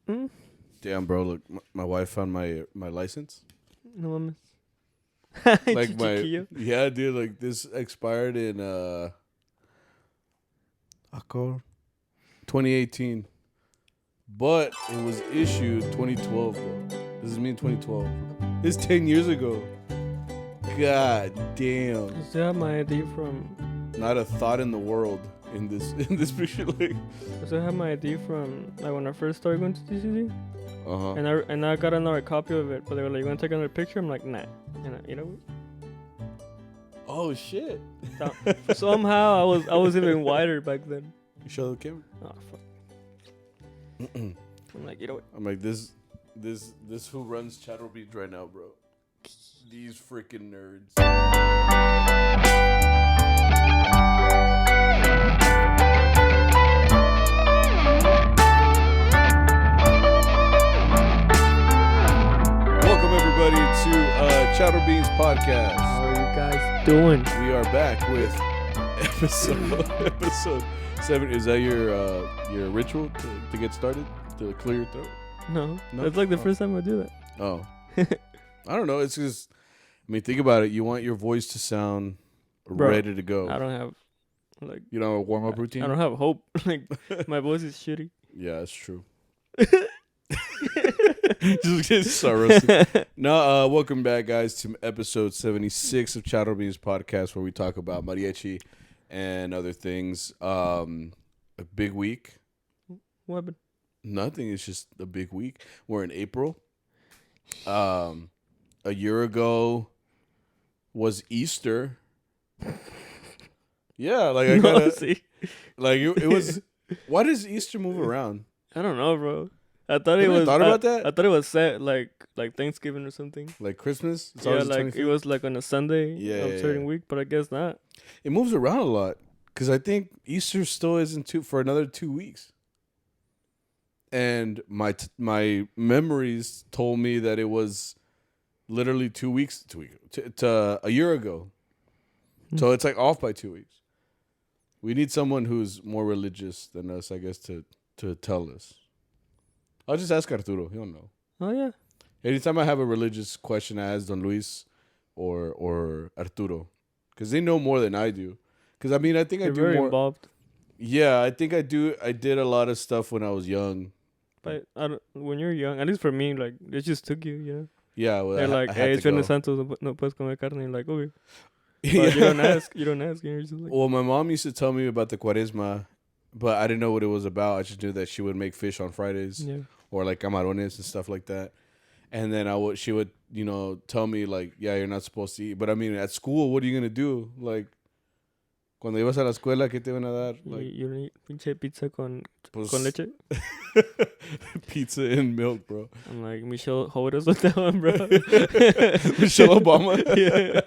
Mm. Damn, bro. Look, my wife found my license. No mames. Like Chiquillo. yeah, dude. Like this expired in 2018, but it was issued 2012, bro. This is me in 2012. This is 10 years ago. God damn. I still have my ID from. Not a thought in the world in this picture. Like, I still have my ID from like when I first started going to TCC. uh-huh. And I got another copy of it, but they were like, "You want to take another picture?" I'm like, "Nah." And you know. Oh shit. Somehow I was even wider back then. You show the camera. Oh fuck. I'm like, you know what? I'm like this who runs CharroBeans right now, bro. These freaking nerds. Welcome everybody to CharroBeans podcast. How are you guys doing? We are back with episode 7. Is that your ritual to get started, to clear your throat? No, No? it's like the Oh. first time I do that. Oh. I don't know. It's just, I mean, think about it. You want your voice to sound Bro, ready to go. I don't have like You know, a warm-up routine? I don't have hope. Like my voice is shitty. Yeah, that's true. Just get so roasted. No, welcome back, guys, to episode 76 of CharroBeans podcast, where we talk about Mariachi and other things. A big week. What happened? Nothing. It's just a big week. We're in April. A year ago was Easter. Yeah, like I gotta See, like it was. Why does Easter move around? I don't know, bro. I thought it You ever was. thought about that? I thought it was set like Thanksgiving or something. Like Christmas? It's Yeah, always the like 25th? it was like on a Sunday Yeah, of a yeah, certain yeah. week, but I guess not. It moves around a lot because I think Easter still isn't for another 2 weeks. And my memories told me that it was literally 2 weeks to a year ago. So it's like off by 2 weeks. We need someone who's more religious than us, I guess, to tell us. I'll just ask Arturo. He'll know. Oh yeah. Anytime I have a religious question, I ask Don Luis or Arturo, because they know more than I do. Because I mean, I think You're I do very more. involved. Yeah, I think I do. I did a lot of stuff when I was young. But when you're young, at least for me, like it just took you, you know. Yeah, well, They're like, I had "Hey, to it's Viernes go. Santo, no puedes comer carne." You're like, okay. But Yeah. you don't ask. You don't ask. You're just like, Well, my mom used to tell me about the Cuaresma, but I didn't know what it was about. I just knew that she would make fish on Fridays yeah. or like camarones and stuff like that. And then she would, tell me like, yeah, you're not supposed to eat. But I mean, at school, what are you gonna do? Like, cuando ibas a la escuela, ¿qué te van a dar? Like, You don't eat pinche pizza con pues, leche. pizza and milk, bro. I'm like, Michelle, hold us with that one, bro. Michelle Obama. Yeah.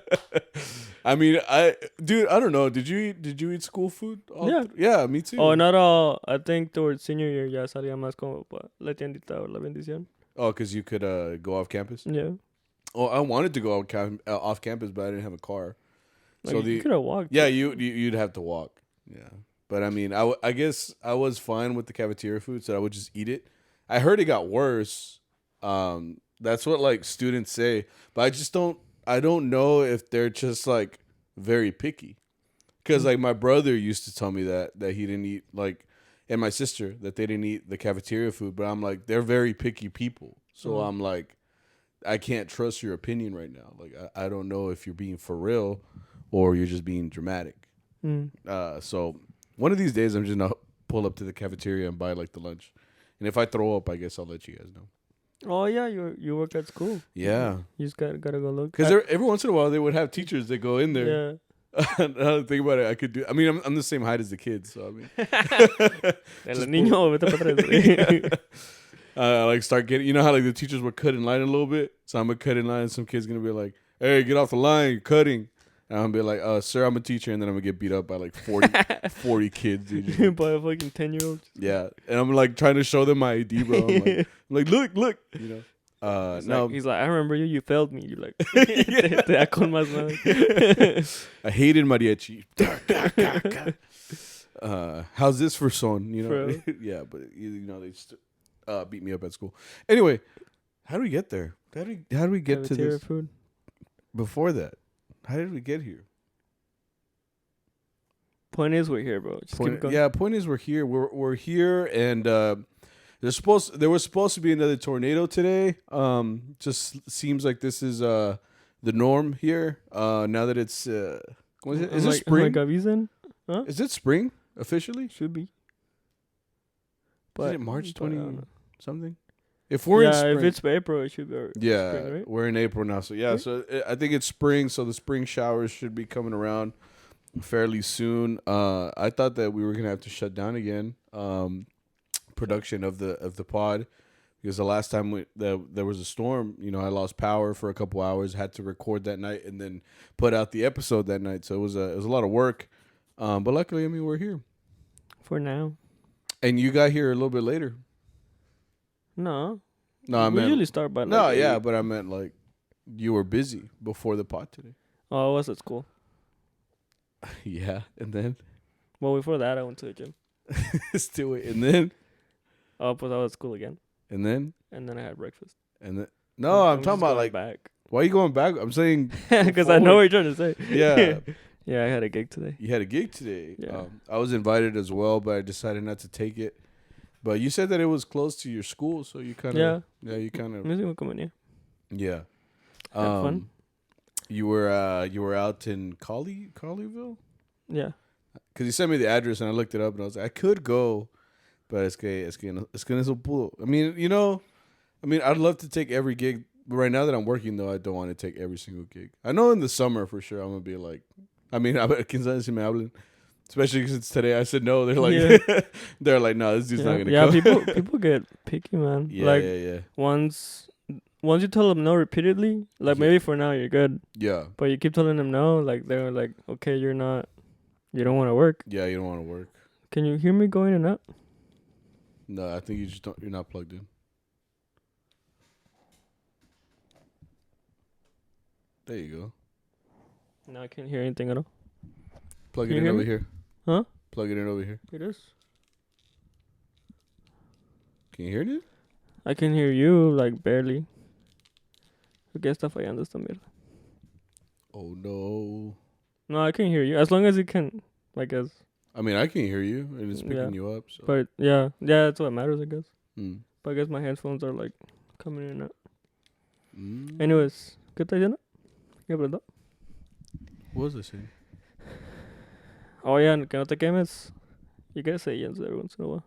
I mean, I don't know. Did you eat school food? Yeah. Yeah, me too. Oh, not all. I think towards senior year, ya salía más como pa la tiendita o la bendición. Oh, because you could go off campus. Yeah. Oh, I wanted to go off campus, but I didn't have a car. Like, So you could have walked. yeah, you'd have to walk. Yeah, but I mean, I guess I was fine with the cafeteria food, so I would just eat it. I heard it got worse. That's what like students say, but I don't know if they're just like very picky. Because like my brother used to tell me that he didn't eat like, and my sister that they didn't eat the cafeteria food. But I'm like, they're very picky people. So I'm like, I can't trust your opinion right now. Like I don't know if you're being for real or you're just being dramatic. So one of these days I'm just gonna pull up to the cafeteria and buy like the lunch. And if I throw up, I guess I'll let you guys know. Oh yeah, you work at school. Yeah. You just gotta go look. Because every once in a while they would have teachers that go in there. Yeah. Now that I think about it, I could do. I mean, I'm the same height as the kids, so I mean, El niño, vete pa' atrás. like start getting. You know how like the teachers would cut in line a little bit, so I'm gonna cut in line. And some kid's gonna be like, "Hey, get off the line, you're cutting." And I'm gonna be like, "Sir, I'm a teacher," and then I'm gonna get beat up by like 40 kids. Dude. By a fucking 10-year-old. Yeah, and I'm like trying to show them my ID, bro. I'm like, look, you know. No, He's like, I remember you. You failed me. You're like, Yeah. te da con más más. I hated mariachi. How's this for son? You know, Bro. yeah, but you know they. beat me up at school. Anyway, how do we get there? How do we get to Cafeteria this? food. Before that, how did we get here? Point is, we're here, bro. Just keep going. Yeah, point is we're here. We're here, and there was supposed to be another tornado today. Just seems like this is the norm here. Now that it's what is it? Is it spring? Huh? Is it spring officially? Should be. Is it March 20 something? If we're in spring, if it's April, it should be. Spring, right? We're in April now, so yeah. So I think it's spring, so the spring showers should be coming around fairly soon. I thought that we were gonna have to shut down again production of the pod because the last time there was a storm, I lost power for a couple hours, had to record that night and then put out the episode that night. So it was a lot of work, but luckily, we're here for now. And you got here a little bit later. No, I meant usually start by. No, yeah, but I meant like you were busy before the pod today. Oh, I was at school. Yeah, and then? Well, before that, I went to the gym. Still wait, and then? Oh, but I was at school again. And then? And then I had breakfast. And then? No, I'm talking about like back. Why are you going back? I'm saying because I know what you're trying to say. Yeah. Yeah, I had a gig today. You had a gig today. Yeah. I was invited as well, but I decided not to take it. But you said that it was close to your school, so you kind of you kind of Yeah. Had fun. You were out in Colleyville? Yeah. Because you sent me the address and I looked it up and I was like, I could go, but es que no so pudo. I'd love to take every gig, but right now that I'm working though, I don't want to take every single gig. I know in the summer for sure I'm gonna be like, quién sabe si me hablen. Especially because it's today. I said no. They're like, they're like, no, this dude's not gonna come. Yeah, people get picky, man. Yeah. Once you tell them no repeatedly, like maybe for now you're good. Yeah. But you keep telling them no, like they're like, okay, you don't want to work. Yeah, you don't want to work. Can you hear me going in and out? No, I think you're not plugged in. There you go. No, I can't hear anything at all. Plug it in over here. Huh? Plug it in over here. It is. Can you hear it? I can hear you, like, barely. ¿Qué está fallando esta mierda? Oh, no. No, I can hear you. As long as you can, I guess. I can hear you, and it's picking you up. So. But, yeah, that's what matters, I guess. Mm. But I guess my headphones are, like, coming in and out. Mm. Anyways, ¿qué está diciendo? ¿Qué preguntó? What was I saying? Oh, yeah, que no te quemes. You gotta say yes every once in a while.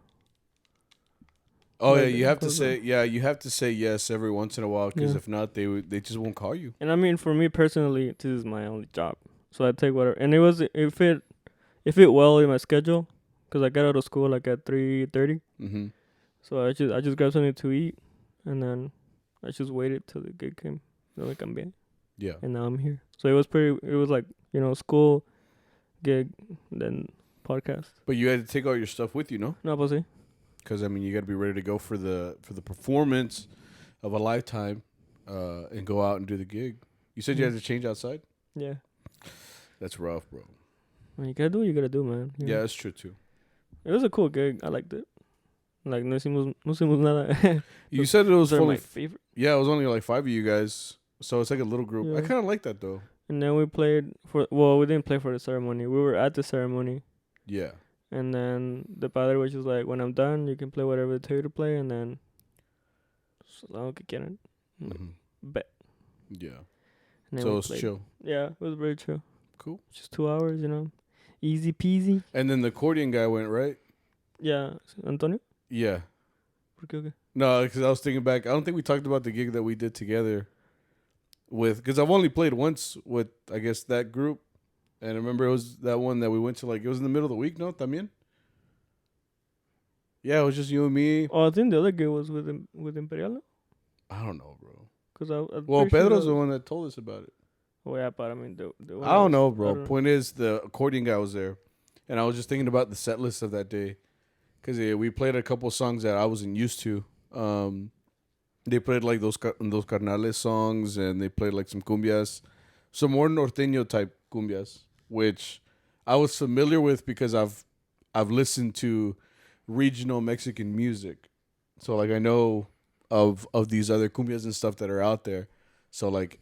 Oh, yeah, you have to say yes every once in a while, because if not, they just won't call you. And for me personally, this is my only job. So I take whatever. And it fit well in my schedule, because I got out of school like at 3:30. Mm-hmm. So I just grabbed something to eat, and then I just waited till the gig came. Yeah. And now I'm here. So it was like, school, gig, then podcast. But you had to take all your stuff with you, no? No, pues sí. Because you got to be ready to go for the performance of a lifetime, and go out and do the gig. You said you had to change outside. Yeah. That's rough, bro. When you gotta do what you gotta do, man. Yeah, that's true too. It was a cool gig. I liked it. Like no hicimos nada. You said it was my favorite. Yeah, it was only like 5 of you guys, so it's like a little group. Yeah. I kind of like that though. And then we played we didn't play for the ceremony. We were at the ceremony. Yeah. And then the padre was just like, when I'm done, you can play whatever they tell you to play, and then Mm-hmm. Bet. Yeah. So it was chill. Yeah, it was very chill. Cool. Just 2 hours, easy peasy. And then the accordion guy went, right? Yeah, Antonio. Yeah. Okay. No, because I was thinking back. I don't think we talked about the gig that we did together because I've only played once with, I guess, that group. And I remember it was that one that we went to, like, it was in the middle of the week, no? También? Yeah, it was just you and me. Oh, I think the other gig was with Imperial, no? I don't know, bro. Because Pedro's the one that told us about it. Oh, yeah, but I mean, I don't know, bro. Point is, the accordion guy was there. And I was just thinking about the set list of that day. Because we played a couple songs that I wasn't used to. They played like those carnales songs, and they played like some cumbias, some more norteño type cumbias, which I was familiar with because I've listened to regional Mexican music. So like I know of these other cumbias and stuff that are out there. So like,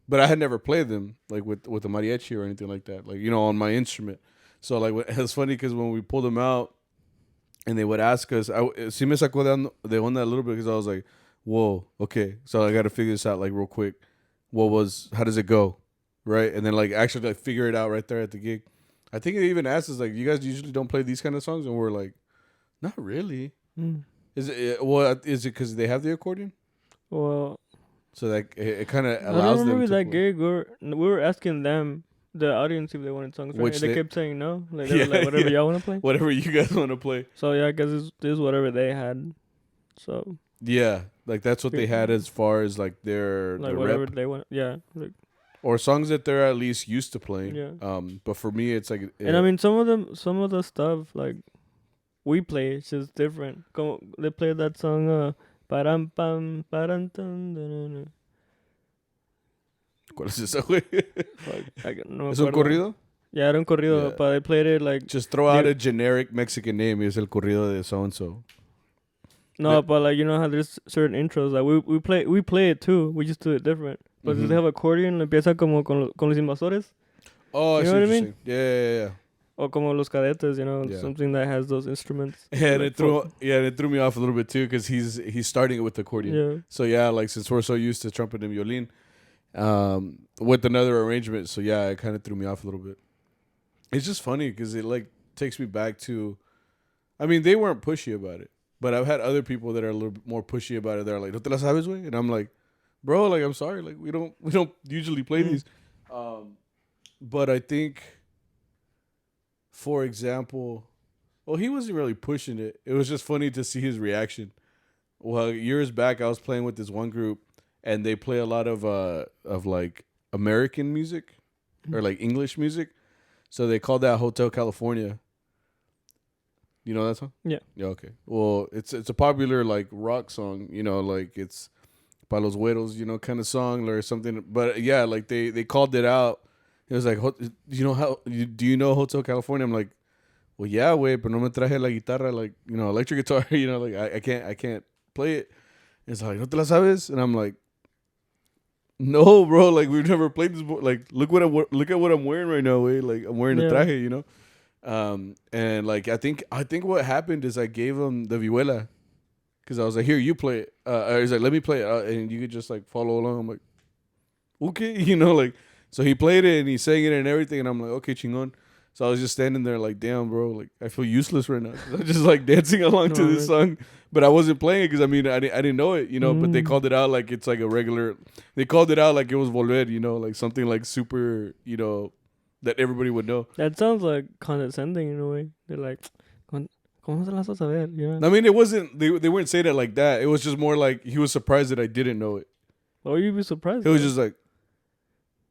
but I had never played them like with the mariachi or anything like that. Like on my instrument. So like it's funny because when we pulled them out and they would ask us, sí me sacó de onda a little bit because I was like, whoa, okay. So I got to figure this out like real quick. How does it go? Right. And then like actually like figure it out right there at the gig. I think they even asked us like, you guys usually don't play these kind of songs? And we're like, not really. Mm. Is it because they have the accordion? Well, so that it kind of I allows don't them remember to that play. gig. We were asking them, the audience, if they wanted songs. Right? Which They they- kept saying no. Like, they were like, whatever y'all want to play. Whatever you guys want to play. So yeah, I guess this is whatever they had. So Yeah, like that's what they had as far as like their whatever rep they want. Yeah. Like, or songs that they're at least used to playing. Yeah. But for me, it's like and I mean, some of the stuff like we play, it's just different. They played that song, param pam param tan, da, ¿Cuál es esa, güey? no ¿Es un corrido? Yeah, era un corrido, Yeah. but they played it like Just throw out a generic Mexican name. Es el corrido de so and so. no, but like how there's certain intros like we play it too. We just do it different. But since they have accordion, empieza como con los invasores. Oh, You I know what I you're mean? saying. Yeah. Or como los cadetes, Yeah. something that has those instruments. And like, it threw me off a little bit too because he's starting it with the accordion. Yeah. So yeah, like since we're so used to trumpet and violin, with another arrangement, so yeah, it kind of threw me off a little bit. It's just funny because it like takes me back to, I mean, they weren't pushy about it, but I've had other people that are a little bit more pushy about it. They're like, "No te la sabes, güey," and I'm like, "Bro, like I'm sorry, like we don't usually play these." But I think, for example, well, he wasn't really pushing it. It was just funny to see his reaction. Well, years back, I was playing with this one group, and they play a lot of like American music or like English music. So they called that Hotel California. You know that song? Yeah. Yeah. Okay. Well, it's a popular like rock song. Like it's Pa los Güeros, kind of song or something. But yeah, like they called it out. It was like, do you know Hotel California? I'm like, well, yeah, güey, pero no me traje la guitarra, like, electric guitar, like I can't play it. And it's like, ¿no te la sabes? And I'm like, no, bro, like we've never played this. Like, look at what I'm wearing right now, güey. Like I'm wearing a traje, And like I think what happened is I gave him the vihuela because I was like, here, you play it. He's like, let me play it, and you could just like follow along. I'm like, okay, like. So he played it and he sang it and everything, and I'm like, okay, chingon. So I was just standing there like, damn, bro, like I feel useless right now. I'm just like dancing along to this song, but I wasn't playing it because I mean I didn't know it, But they called it out like it's like a regular. They called it out like it was volver, like something like super, that everybody would know. That sounds like condescending in a way. They're like, ¿cómo se las vas a ver? I mean, it wasn't. They weren't saying it like that. It was just more like he was surprised that I didn't know it. Why would you be surprised? It was just like,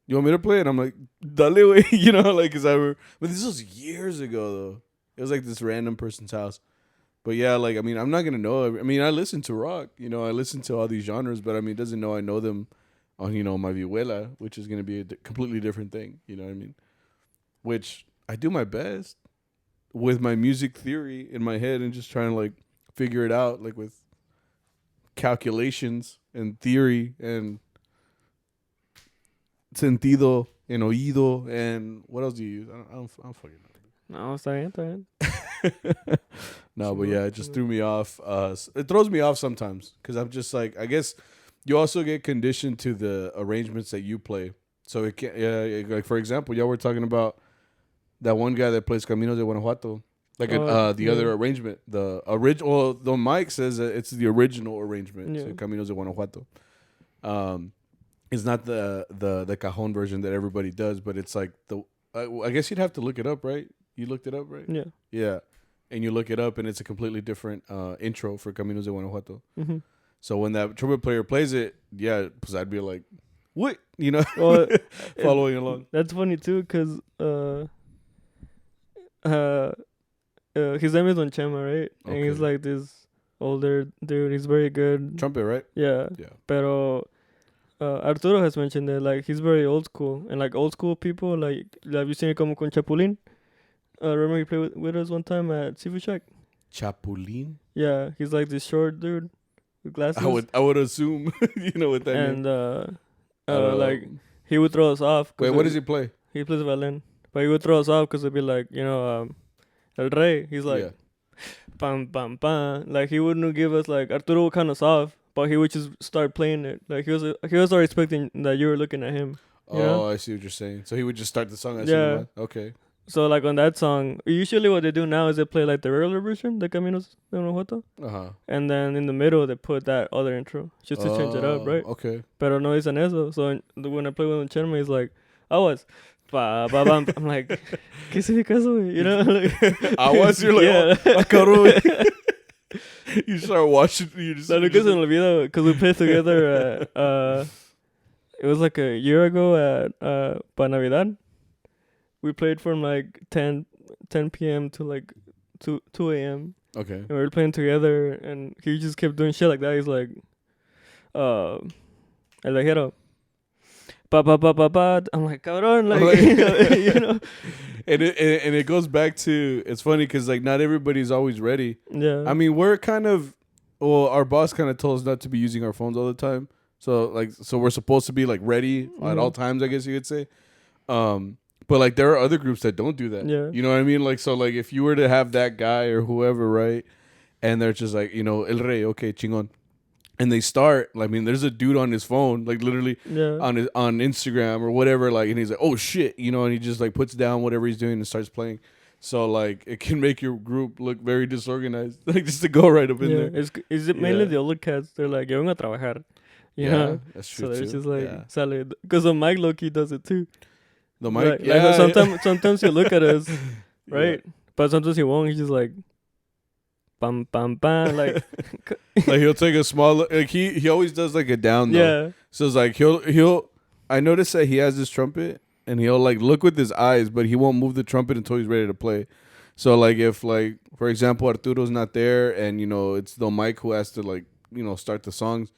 you want me to play it? I'm like, dale, way, like, cause but this was years ago though. It was like this random person's house. But yeah, like, I mean, I'm not gonna know. I mean, I listen to rock, I listen to all these genres, but I mean, it doesn't know I know them on, my vihuela, which is gonna be a completely different thing. You know what I mean? Which I do my best with my music theory in my head and just trying to like figure it out, like with calculations and theory and sentido and oído and what else do you use? I don't fucking know. No, está bien. No, but yeah, it just threw me off. It throws me off sometimes because I'm just like, I guess you also get conditioned to the arrangements that you play. So it can't. Yeah, like for example, y'all were talking about that one guy that plays Caminos de Guanajuato, like the other arrangement, the original. Well, the mic says that it's the original arrangement, so Caminos de Guanajuato. It's not the cajon version that everybody does, but it's like I guess you'd have to look it up, right? You looked it up, right? Yeah. Yeah. And you look it up, and it's a completely different intro for Caminos de Guanajuato. Mm-hmm. So when that trumpet player plays it, yeah, because I'd be like, what? Well, following along. That's funny, too, because his name is Don Chema, right? Okay. And he's like this older dude. He's very good. Trumpet, right? Yeah. Yeah. Pero Arturo has mentioned that, like, he's very old school. And, like, old school people, like, have you seen it como con Chapulín? Remember he played with us one time at Seafood Shack? Chapulín. Yeah, he's like this short dude with glasses. I would assume you know what that means. And like he would throw us off. Wait, what does he play? He plays violin, but he would throw us off because it'd be like, you know, El Rey. He's like, pam pam pam. Like he wouldn't give us like Arturo would count us off, but he would just start playing it. Like he was already expecting that you were looking at him. You know? I see what you're saying. So he would just start the song. Yeah. Okay. So like on that song, usually what they do now is they play like the regular version, the Caminos de Guanajuato. And then in the middle they put that other intro just to change it up, right? Okay. Pero no dicen eso. So when I play with Chema, he's like, I was. Ba, ba, bam. I'm like, ¿qué significa eso, güey? You know? Like, I was. You're like, yeah. Cabrón. You start watching. You just. La nunca se me olvida because we played together. It was like a year ago at Pa Navidad. We played from like 10 p.m. to like 2 a.m. Okay. And we were playing together, and he just kept doing shit like that. He's like, El Viajero. Ba ba ba ba ba. I'm like, cabrón, like, you know. And it goes back to, it's funny because like not everybody's always ready. Yeah. I mean, we're kind of, well, our boss kind of told us not to be using our phones all the time. So we're supposed to be like ready at all times, I guess you could say. But like there are other groups that don't do that. Yeah. You know what I mean? Like, so like if you were to have that guy or whoever, right? And they're just like, you know, El Rey, okay, chingon. And they start, I mean, there's a dude on his phone, like literally on Instagram or whatever, like, and he's like, oh shit, you know, and he just like puts down whatever he's doing and starts playing. So like it can make your group look very disorganized, like just to go right up in there. Is it mainly the older cats? They're like, yo vengo a trabajar. You know? That's true. So they're just like, sale. Because the mic low-key does it too. The mic, like sometimes he'll look at us, right? Yeah. But sometimes he won't. He's just like, bam, bam, bam, like. Like he'll take a small, like he always does like a down though. Yeah. So it's like he'll. I noticed that he has this trumpet and he'll like look with his eyes, but he won't move the trumpet until he's ready to play. So like if like for example Arturo's not there and you know it's the mic who has to like you know start the songs,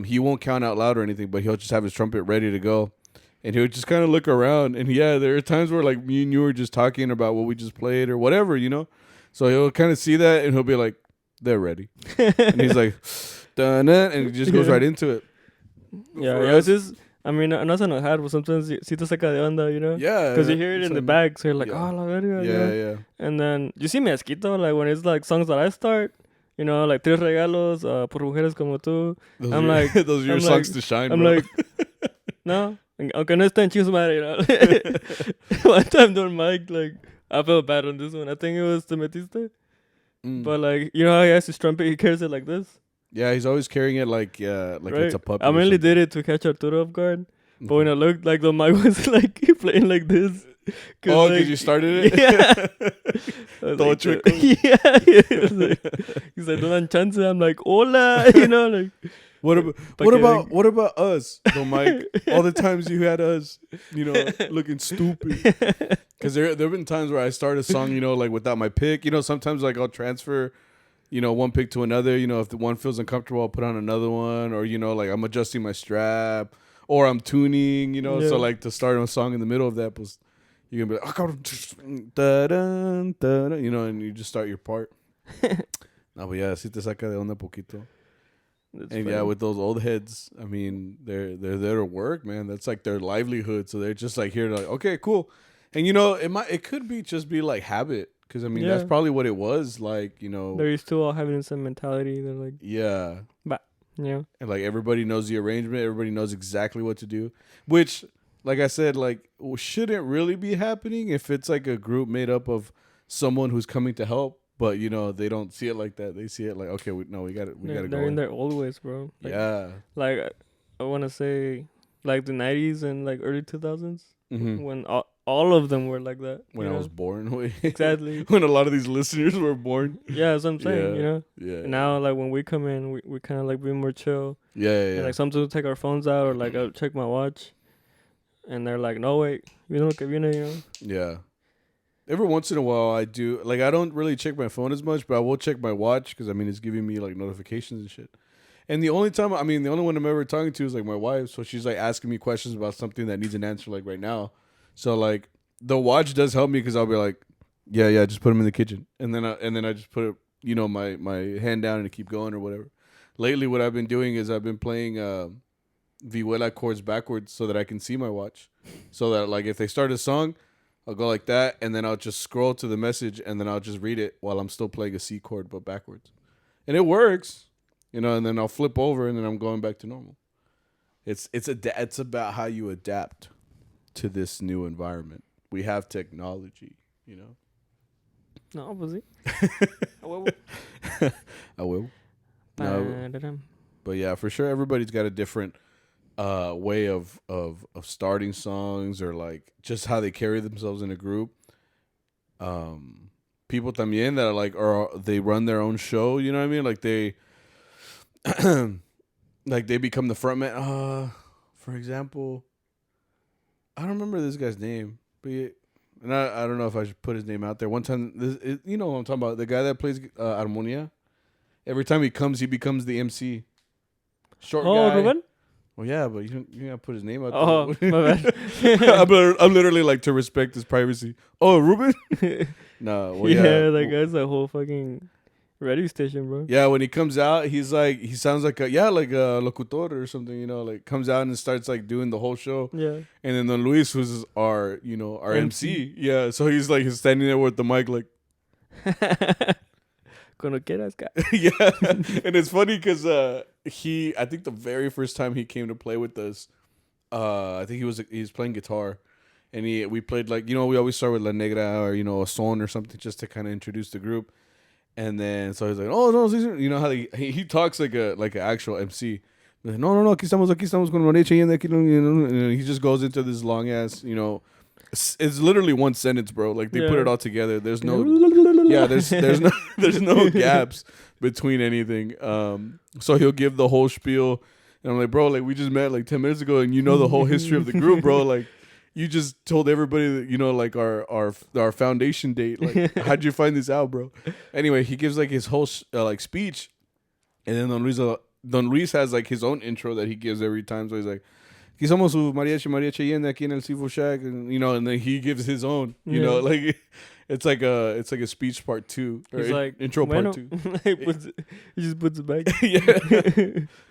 he won't count out loud or anything, but he'll just have his trumpet ready to go. And he would just kind of look around. And yeah, there are times where like me and you were just talking about what we just played or whatever, you know. So he'll kind of see that and he'll be like, they're ready. And he's like, dun, and he just goes right into it. Yeah, it's just, I mean, no se enojar, but sometimes si te saca de onda, you know? Yeah. Because you hear it in the back, so you're like, oh, la verga. Yeah. And then, you see me Esquito, like when it's like songs that I start, you know, like Tres Regalos, Por Mujeres Como Tú. Those are your songs to shine, I'm bro. like, no. Aunque no esté en chingos madre, you know. One time during mic, like, I felt bad on this one. I think it was Te Metiste. But, like, you know how he has his trumpet? He carries it like this. Yeah, he's always carrying it like it's a puppet. I mainly did it to catch Arturo off guard. But when I looked, like, the mic was, like, playing like this. Oh, because you started it? Yeah. Like, yeah. He's like, don't chance. I'm like, hola, you know, like. What about us, though, Mike? All the times you had us, you know, looking stupid. Because there have been times where I start a song, you know, like without my pick. You know, sometimes like I'll transfer, you know, one pick to another. You know, if the one feels uncomfortable, I'll put on another one. Or, you know, like I'm adjusting my strap. Or I'm tuning, you know. Yeah. So like to start a song in the middle of that, you're going to be like, da-dun, da-dun, you know, and you just start your part. No, but yeah, si te saca de onda poquito. That's and funny. Yeah, with those old heads, I mean, they're there to work, man. That's like their livelihood. So they're just like here to like, okay, cool. And you know, it could be just be like habit, because I mean that's probably what it was like. You know, they're used to all having some mentality. They're like, but yeah, and like everybody knows the arrangement. Everybody knows exactly what to do. Which, like I said, like shouldn't really be happening if it's like a group made up of someone who's coming to help. But, you know, they don't see it like that. They see it like, okay, we got it. We got to go. They're in their old ways, bro. Like, yeah. Like, I want to say, like, the 90s and, like, early 2000s. Mm-hmm. When all of them were like that. When I was born. Exactly. When a lot of these listeners were born. Yeah, that's what I'm saying, you know? Yeah. Now, like, when we come in, we kind of, like, be more chill. Yeah. And, like, sometimes we take our phones out or, like, I'll check my watch. And they're like, no, wait. You know, you know? Yeah. Every once in a while, I do. Like, I don't really check my phone as much, but I will check my watch because, I mean, it's giving me, like, notifications and shit. And the only one I'm ever talking to is, like, my wife. So she's, like, asking me questions about something that needs an answer, like, right now. So, like, the watch does help me because I'll be like, yeah, just put them in the kitchen. And then I just put it my hand down and keep going or whatever. Lately, what I've been doing is I've been playing vihuela chords backwards so that I can see my watch. So that like if they start a song, I'll go like that, and then I'll just scroll to the message, and then I'll just read it while I'm still playing a C chord but backwards, and it works, and then I'll flip over, and then I'm going back to normal. It's about how you adapt to this new environment. We have technology, No, pues sí. I will. No, but yeah, for sure, everybody's got a different way of starting songs or like just how they carry themselves in a group. People también that are like, or they run their own show. You know what I mean? Like they, like they become the front man. For example, I don't remember this guy's name, but and I don't know if I should put his name out there. One time, you know what I'm talking about, the guy that plays Armonia. Every time he comes, he becomes the MC. Short guy. Oh, Ruben? Well, yeah, but you gotta put his name out there. My bad. I'm literally like to respect his privacy. Oh, Ruben? No. Well, yeah, that guy's a whole fucking radio station, bro. Yeah, when he comes out, he sounds like a locutor or something, like comes out and starts like doing the whole show. Yeah. And then Don Luis, who's our MC. Yeah, so he's standing there with the mic like. Cuando quieras, guy. Yeah, and it's funny because I think the very first time he came to play with us, I think he was playing guitar, and we played like we always start with La Negra or a son or something just to kind of introduce the group, and then so he's like, oh no, you know how he talks like an actual MC. Like, no, aquí estamos con Mariachi and he just goes into this long ass It's literally one sentence, bro. Like they put it all together. There's no, there's no gaps between anything. So he'll give the whole spiel, and I'm like, bro, like we just met like 10 minutes ago, and the whole history of the group, bro. Like you just told everybody that like our foundation date. Like how'd you find this out, bro? Anyway, he gives like his whole like speech, and then Don Luis has like his own intro that he gives every time. So he's like, aquí somos su mariachi yende aquí en el Seafood Shack, and and then he gives his own, like it's like a speech part 2 or like, intro part 2. He just puts it back. Yeah.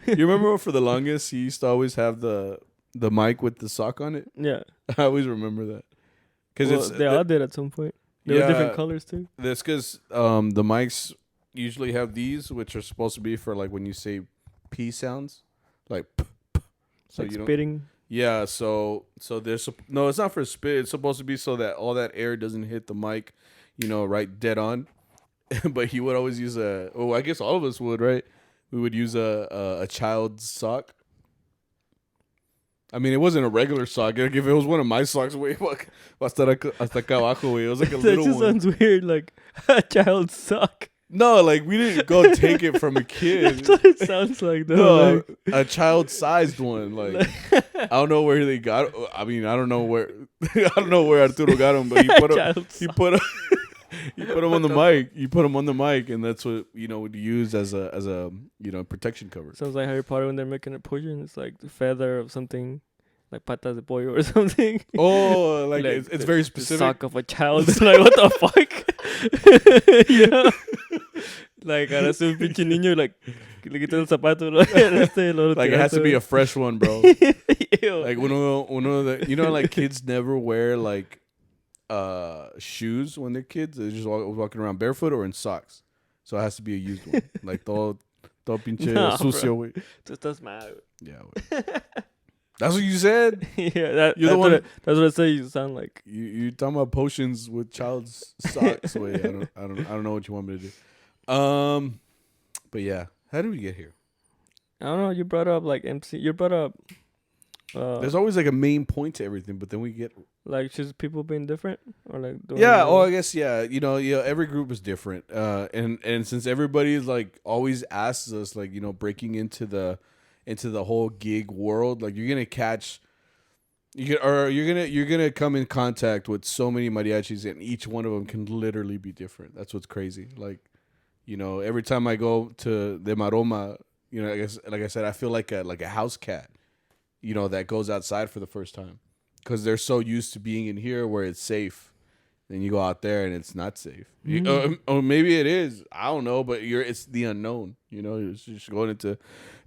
You remember for the longest he used to always have the mic with the sock on it? Yeah. I always remember that. Cuz they all did at some point. They were different colors too. That's cuz the mics usually have these, which are supposed to be for like when you say P sounds, like so like spitting. Yeah, so there's no, it's not for spit. It's supposed to be so that all that air doesn't hit the mic, right dead on. But he would always use I guess all of us would, right? We would use a child's sock. I mean, it wasn't a regular sock. If it was one of my socks, wait, hasta acá abajo, it was like a little one. That just sounds weird, like a child's sock. No, like we didn't go take it from a kid. That's what it sounds like, though. No, like. A child-sized one. Like I don't know where they got. I mean, I don't know where Arturo got them, but he put him on the mic. You put him on the mic, and that's what would use as a protection cover. Sounds like Harry Potter when they're making a potion. It's like the feather of something. Like patas de pollo or something. Oh, like it's very specific. The sock of a child. Like, what the fuck? Like, ahora es un pinche niño, like, le quitas el zapato. Like, it has to be a fresh one, bro. Like, uno the, like, kids never wear, like, shoes when they're kids. They're just walking around barefoot or in socks. So it has to be a used one. Like, todo pinche sucio, güey. Tú estás mal. Yeah, güey. That's what you said? Yeah, that's what I say you sound like. You talking about potions with child's socks. Wait, I don't know what you want me to do. But yeah, how did we get here? I don't know. You brought up like MC. You brought up. There's always like a main point to everything, but then we get like just people being different or like. I guess every group is different. And since everybody is like always asks us like breaking into the whole gig world, like you're gonna come in contact with so many mariachis, and each one of them can literally be different. That's what's crazy. Like, every time I go to the Maroma, I guess like I said, I feel like a house cat, that goes outside for the first time because they're so used to being in here where it's safe, and you go out there and it's not safe. Or maybe it is. I don't know, but it's the unknown. You know, you're just going into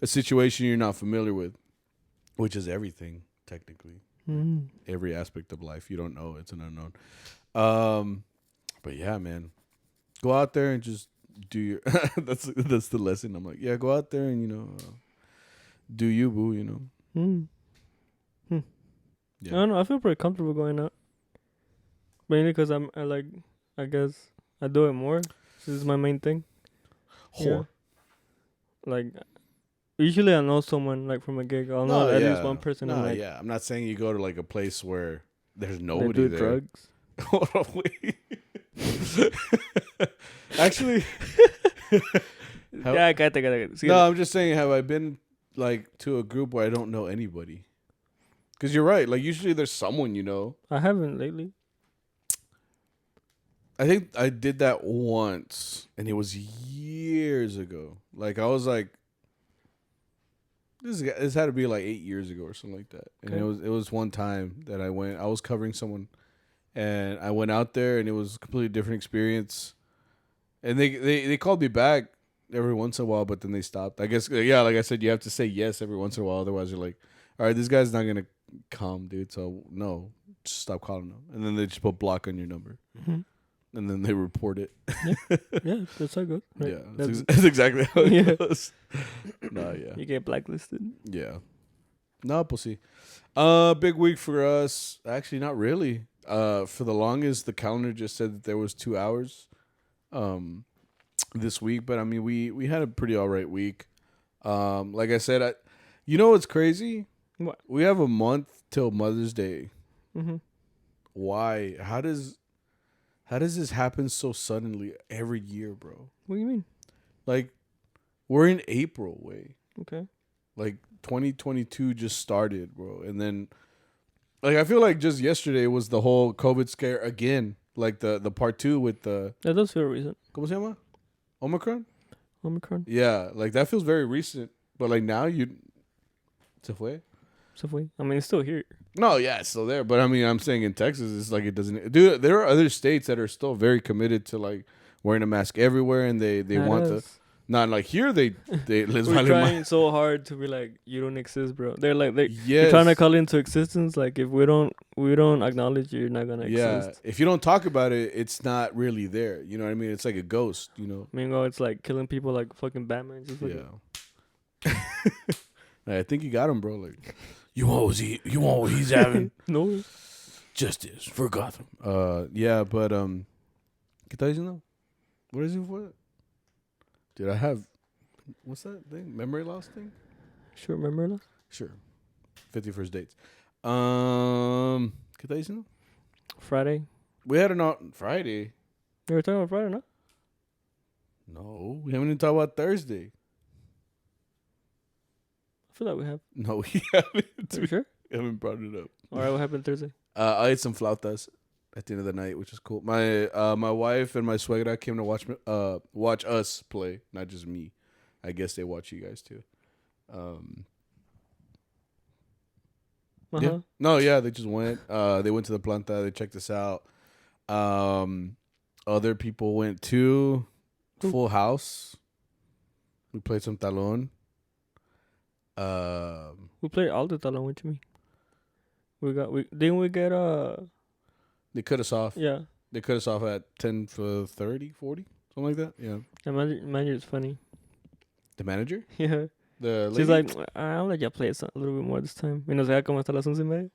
a situation you're not familiar with, which is everything technically. Every aspect of life you don't know. It's an unknown. But yeah, man, go out there and just do your. that's the lesson. I'm like, yeah, go out there and do you, boo. Yeah. I don't know. I feel pretty comfortable going out. Mainly because I guess I do it more. This is my main thing. Whore. Yeah. Like, usually I know someone, like, from a gig. I'll know at least one person. No, I'm like, I'm not saying you go to, like, a place where there's nobody they do there. drugs. Wait. Actually. Yeah, I got it. No, I'm just saying, have I been, like, to a group where I don't know anybody? Because you're right. Like, usually there's someone you know. I haven't lately. I think I did that once, and it was years ago. Like, I was like, this had to be like 8 years ago or something like that. And it was one time that I went. I was covering someone, and I went out there, and it was a completely different experience. And they called me back every once in a while, but then they stopped. I guess, yeah, like I said, you have to say yes every once in a while. Otherwise, you're like, all right, this guy's not going to come, dude. So, no, just stop calling him. And then they just put block on your number. Mm-hmm. And then they report it. Yeah, that's how it goes. Right? Yeah, that's exactly how it goes. No, yeah. You get blacklisted. Yeah. No, we'll see. Big week for us. Actually, not really. For the longest, the calendar just said that there was 2 hours this week. But, I mean, we had a pretty all right week. Like I said, you know what's crazy? What? We have a month till Mother's Day. Mm-hmm. Why? How does this happen so suddenly every year, bro? What do you mean? Like, we're in April, way. Okay. Like, 2022 just started, bro. And then, like, I feel like just yesterday was the whole COVID scare again. Like, the part 2 with the... That does feel recent. ¿Cómo se llama? Omicron? Yeah, like, that feels very recent. But, like, now Se fue? I mean, it's still here. No, yeah, it's still there. But I mean, I'm saying in Texas, it's like it doesn't. Dude, there are other states that are still very committed to like wearing a mask everywhere, and they want the. Not like here, they we're trying so hard to be like, you don't exist, bro. They're like, yes. You're trying to call into existence. Like, if we don't acknowledge you, you're not gonna exist. If you don't talk about it, it's not really there. You know what I mean? It's like a ghost. You know. Meanwhile, it's like killing people like fucking Batman. Just I think you got him, bro. Like. You want what he's having? No. Justice for Gotham. Yeah, but ¿Qué está diciendo? What is it for? Dude, I have what's that thing? Memory loss thing? Sure, memory loss? Sure. 51st dates. ¿Qué está diciendo? Friday. We had it on Friday. You were talking about Friday, no? No, we haven't even talked about Thursday. I feel like we have. No, we haven't. Are you sure? We haven't brought it up. All right, what happened Thursday? I ate some flautas at the end of the night, which is cool. My wife and my suegra came to watch us play, not just me. I guess they watch you guys too. Yeah. No, yeah, they just went. They went to the planta. They checked us out. Other people went too. Full house. We played some talon. We played all the talon. What you mean? Didn't we get They cut us off. Yeah. They cut us off at 10 for 30, 40, something like that. Yeah. The manager's funny. The manager? Yeah. The She's lady? like, I'll let you play a little bit more this time. Y nos deja como hasta las 11:30.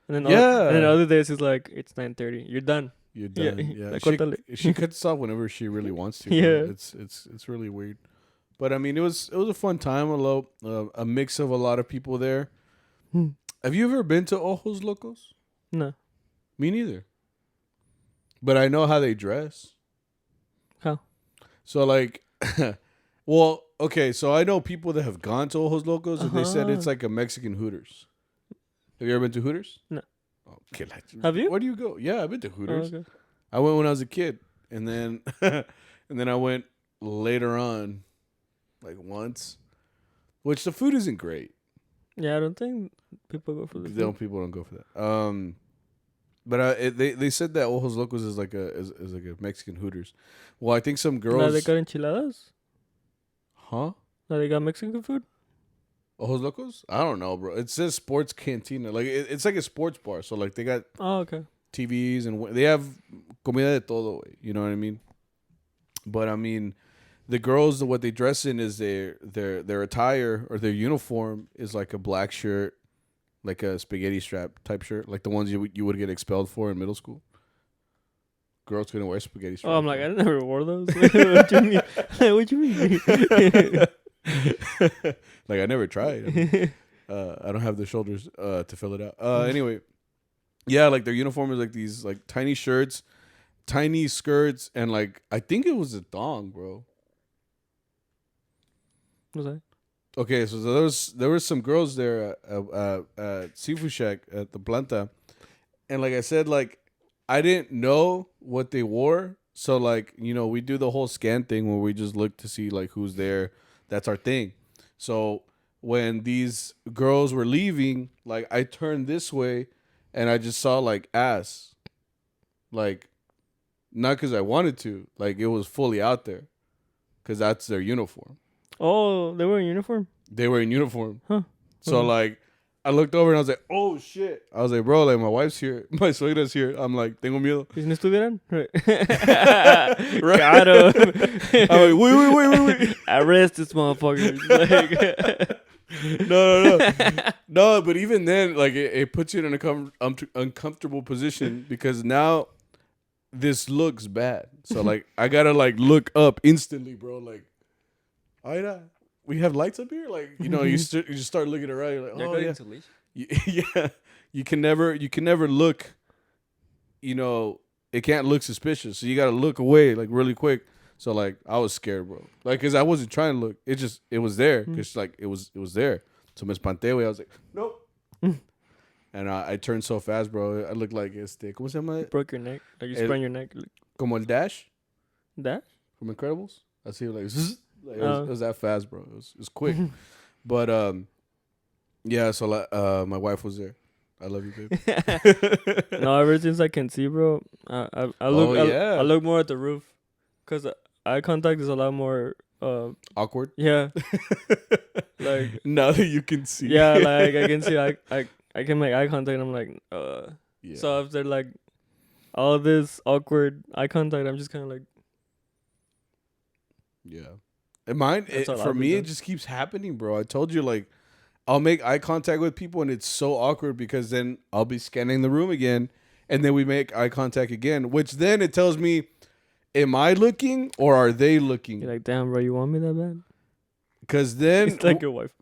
And then Yeah. And then other days she's like, it's 9:30. You're done. You're done. Yeah. Yeah. She cuts us off whenever she really wants to. Yeah. It's really weird. But I mean, it was a fun time. A mix of a lot of people there. Have you ever been to Ojos Locos? No. Me neither. But I know how they dress. How? So like, well, okay. So I know people that have gone to Ojos Locos and they said it's like a Mexican Hooters. Have you ever been to Hooters? No. Okay. Have you? Where do you go? Yeah, I've been to Hooters. Oh, okay. I went when I was a kid, and then I went later on, like once, which the food isn't great. Yeah, I don't think people go for the food. People don't go for that. But they said that Ojos Locos is like a Mexican Hooters. Well, I think some girls. Now they got enchiladas. Huh? Now they got Mexican food. Ojos Locos? I don't know, bro. It says Sports Cantina. Like it's like a sports bar. So like they got okay. TVs and they have comida de todo. You know what I mean? But I mean, the girls, what they dress in is their attire or their uniform is like a black shirt, like a spaghetti strap type shirt, like the ones you would get expelled for in middle school. Girls couldn't wear spaghetti straps. Oh, I'm like, I never wore those. What you mean? What you mean? Like I never tried. I mean, I don't have the shoulders to fill it out. Anyway, yeah, like their uniform is like these like tiny shirts, tiny skirts, and like I think it was a thong, bro. What's that? Okay, so there was some girls there at Seafood Shack at the Planta, and like I said, like I didn't know what they wore, so like we do the whole scan thing where we just look to see like who's there. That's our thing. So when these girls were leaving, like I turned this way, and I just saw like ass, like not because I wanted to, like it was fully out there, because that's their uniform. Oh, they were in uniform? They were in uniform. Huh. So, like, I looked over and I was like, oh, shit. I was like, bro, like, my wife's here. My suegra's here. I'm like, tengo miedo. ¿Y si no estuvieran? Right. Got him. I'm like, wait. Arrest this motherfucker. Like, No. No, but even then, like, it puts you in an uncomfortable position because now this looks bad. So, like, I got to, like, look up instantly, bro. Like, we have lights up here, like you just start looking around. You're like, oh yeah, yeah. You can never look. It can't look suspicious, so you gotta look away like really quick. So like I was scared, bro. Like because I wasn't trying to look. It was there because like it was there. So me espanté, I was like, nope. And I turned so fast, bro. I looked like ¿Cómo se llama? Broke your neck. Like you sprained your neck. Como el Dash. Dash? From Incredibles. I see like. It was that fast, bro. It was quick. But yeah. So my wife was there. I love you, babe. No, ever since I can see, bro, I look more at the roof, cause eye contact is a lot more awkward. Yeah. Like now that you can see. Yeah, like I can see. I can make eye contact. And I'm like, Yeah. So if they're like all this awkward eye contact, I'm just kind of like. Yeah. And mine, for me, it just keeps happening, bro. I told you, like, I'll make eye contact with people, and it's so awkward because then I'll be scanning the room again, and then we make eye contact again, which then it tells me, am I looking or are they looking? You're like, damn, bro, you want me that bad? Because then... It's like your wife.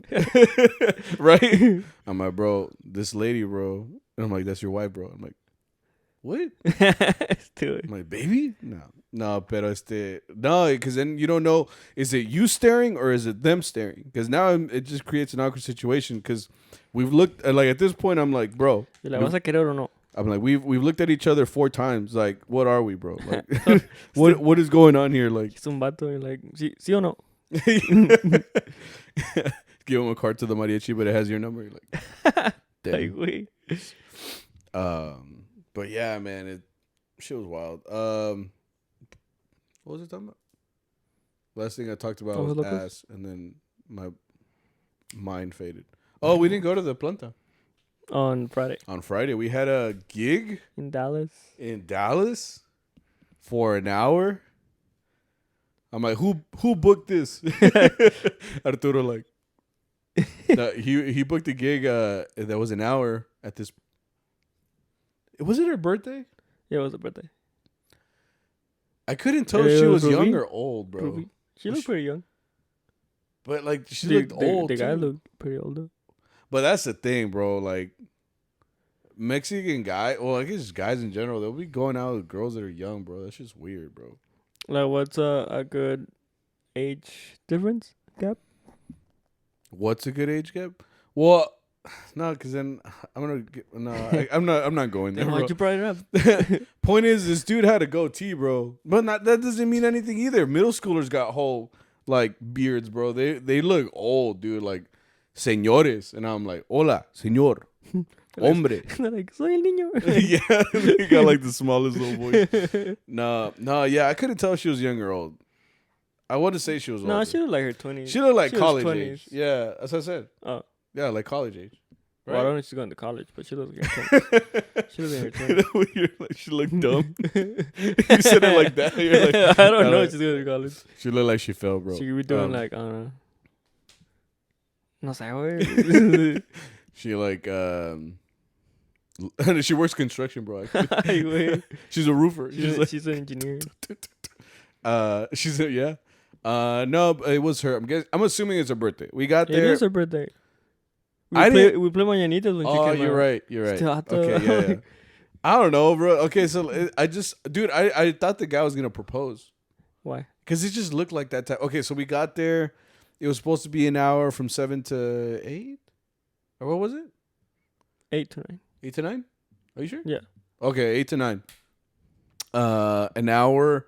Right? I'm like, bro, this lady, bro. And I'm like, that's your wife, bro. I'm like, what? I'm like, baby? No, pero no, because then you don't know, is it you staring or is it them staring? Because now it just creates an awkward situation because we've looked, like at this point, I'm like, bro. You're like, ¿vas a querer o no? I'm like, we've looked at each other 4 times. Like, what are we, bro? Like, what is going on here? Like, it's un vato, you're like, sí o no? Give him a card to the Mariachi, but it has your number. You're like, damn. Like, wait. But yeah, man, shit was wild. What was I talking about? Last thing I talked about was ass, and then my mind faded. Oh, we didn't go to the Planta. On Friday. On Friday. We had a gig. In Dallas. For an hour. I'm like, who booked this? Arturo like. No, he booked a gig that was an hour at this. Was it her birthday? Yeah, it was her birthday. I couldn't tell if she was young or old, bro. Ruby. She looked pretty young. But, like, she looked old, The guy looked pretty old, though. But that's the thing, bro. Like, Mexican guy, well, I guess guys in general, they'll be going out with girls that are young, bro. That's just weird, bro. Like, what's a good age difference gap? What's a good age gap? Well, no, because then I'm not going there. Then why'd you bring it up? Point is, this dude had a goatee, bro. But that doesn't mean anything either. Middle schoolers got whole like beards, bro. They look old, dude. Like señores, and I'm like, hola, señor. Hombre. They're like, soy el niño. Yeah, they got like the smallest little voice. No, yeah, I couldn't tell if she was young or old. I wouldn't say she was old. No, she looked like her 20s. She looked like college age. Yeah, as I said. Oh. Yeah, like college age. Right? Well, I don't know if she's going to college, but she looks like her 20s. She looks like her 20s. You're like, she looked dumb. You said it like that. You're like, I don't know if she's going to college. She looked like she fell, bro. She could be doing like, I don't know. No sé, güey. She like, she works construction, bro. She's a roofer. She's an engineer. Yeah. No, it was her. I'm assuming it's her birthday. We got there. It is her birthday. We play mañanitas when she came out. You're right. Okay, yeah. I don't know, bro. Okay, so I thought the guy was gonna propose. Why? Because it just looked like that time. Okay, so we got there. It was supposed to be an hour from 7 to 8? Or what was it? 8 to 9. 8 to 9? Are you sure? Yeah. Okay, 8 to 9. An hour.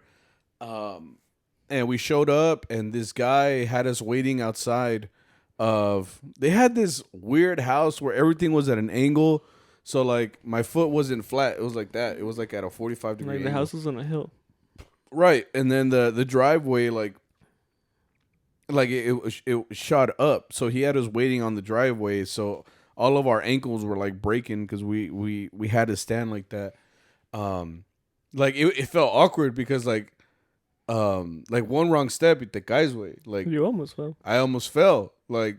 And we showed up, and this guy had us waiting outside of... They had this weird house where everything was at an angle. So, like, my foot wasn't flat. It was like that. It was, like, at a 45-degree angle. Like, the house was on a hill. Right. And then the driveway, like it shot up, so he had us waiting on the driveway. So all of our ankles were like breaking because we had to stand like that. Like it felt awkward because like one wrong step, the guy's way. Like you almost fell. I almost fell. Like,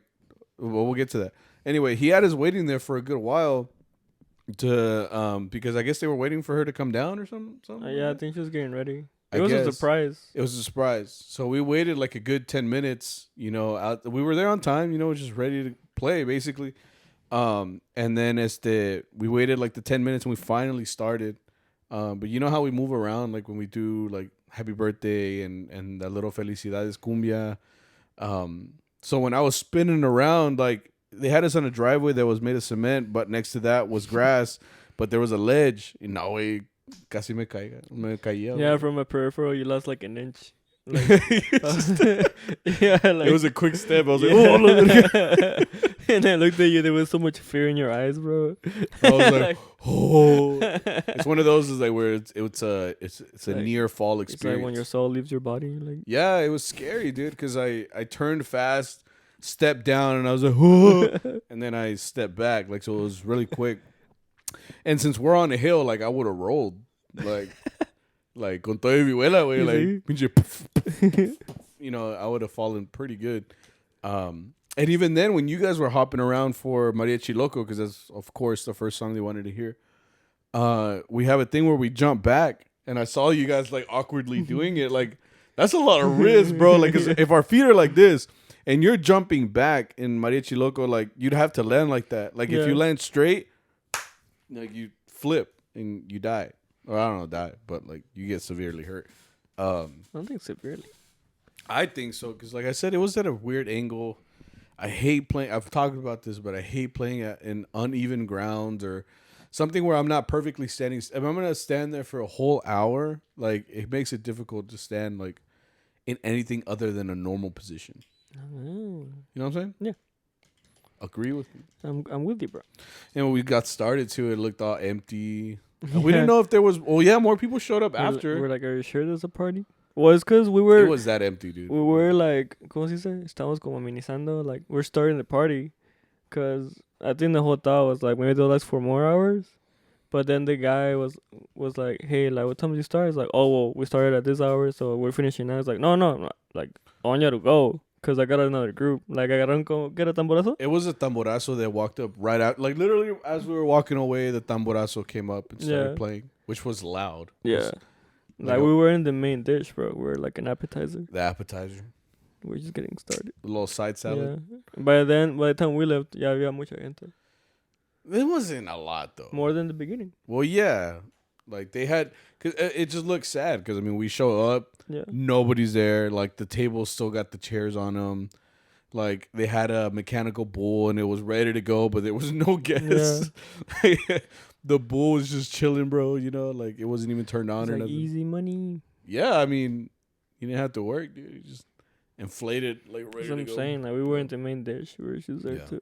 well, we'll get to that. Anyway, he had us waiting there for a good while to because I guess they were waiting for her to come down or something. Yeah, I think she was getting ready. It was a surprise. It was a surprise. So we waited like a good 10 minutes, we were there on time, just ready to play basically. And then we waited like the 10 minutes and we finally started. But you know how we move around, like when we do like happy birthday and that little felicidades cumbia. So when I was spinning around, like they had us on a driveway that was made of cement, but next to that was grass, but there was a ledge. Casi me caía. Yeah, from a peripheral, you lost like an inch. Like, yeah, like, it was a quick step. I was like, oh, look at and I looked at you. There was so much fear in your eyes, bro. I was like, oh. It's one of those is like where it's a like, near fall experience. It's like when your soul leaves your body. Like, yeah, it was scary, dude. Because I turned fast, stepped down, and I was like, oh, and then I stepped back. Like, so it was really quick. And since we're on a hill, like I would have rolled, like con todo mi vuela, güey, like pinche, I would have fallen pretty good. And even then, when you guys were hopping around for Mariachi Loco, because that's of course the first song they wanted to hear, we have a thing where we jump back, and I saw you guys like awkwardly doing it. Like that's a lot of risk, bro. Like 'cause if our feet are like this, and you're jumping back in Mariachi Loco, like you'd have to land like that. Like if you land straight. Like you flip and you die, or I don't know, die, but like you get severely hurt. I don't think severely. I think so because, like I said, it was at a weird angle. I hate playing. I've talked about this, but I hate playing at an uneven ground or something where I'm not perfectly standing. If I'm gonna stand there for a whole hour, like it makes it difficult to stand like in anything other than a normal position. You know what I'm saying? Yeah. Agree with me. I'm with you, bro. And when we got started too, it looked all empty. We didn't know if there was. Well, yeah, more people showed up after. We're like, are you sure there's a party? Well, it's because we were. It was that empty, dude. We were like, ¿cómo se dice? Estamos como amenizando. Like we're starting the party, because I think the whole thought was like maybe they'll last for more hours, but then the guy was like, hey, like what time did you start? It's like, oh well, we started at this hour, so we're finishing now. It's like, no, like I want you to go. Because I got another group. Like, I got get a tamborazo? It was a tamborazo that walked up right out. Like, literally, as we were walking away, the tamborazo came up and started playing, which was loud. Yeah. Like we were in the main dish, bro. We were like an appetizer. The appetizer. We're just getting started. A little side salad. Yeah. By the time we left, había mucha gente. It wasn't a lot, though. More than the beginning. Well, yeah. Like, they had... Cause it just looked sad because, I mean, we show up. Yeah. Nobody's there. Like, the table still got the chairs on them. Like, they had a mechanical bull and it was ready to go, but there was no guests. Yeah. The bull was just chilling, bro. Like, it wasn't even turned on or like nothing. Easy money. Yeah, I mean, you didn't have to work, dude. You just inflated, like, ready to go. That's what I'm saying. Like, we weren't the main dish. We were just there to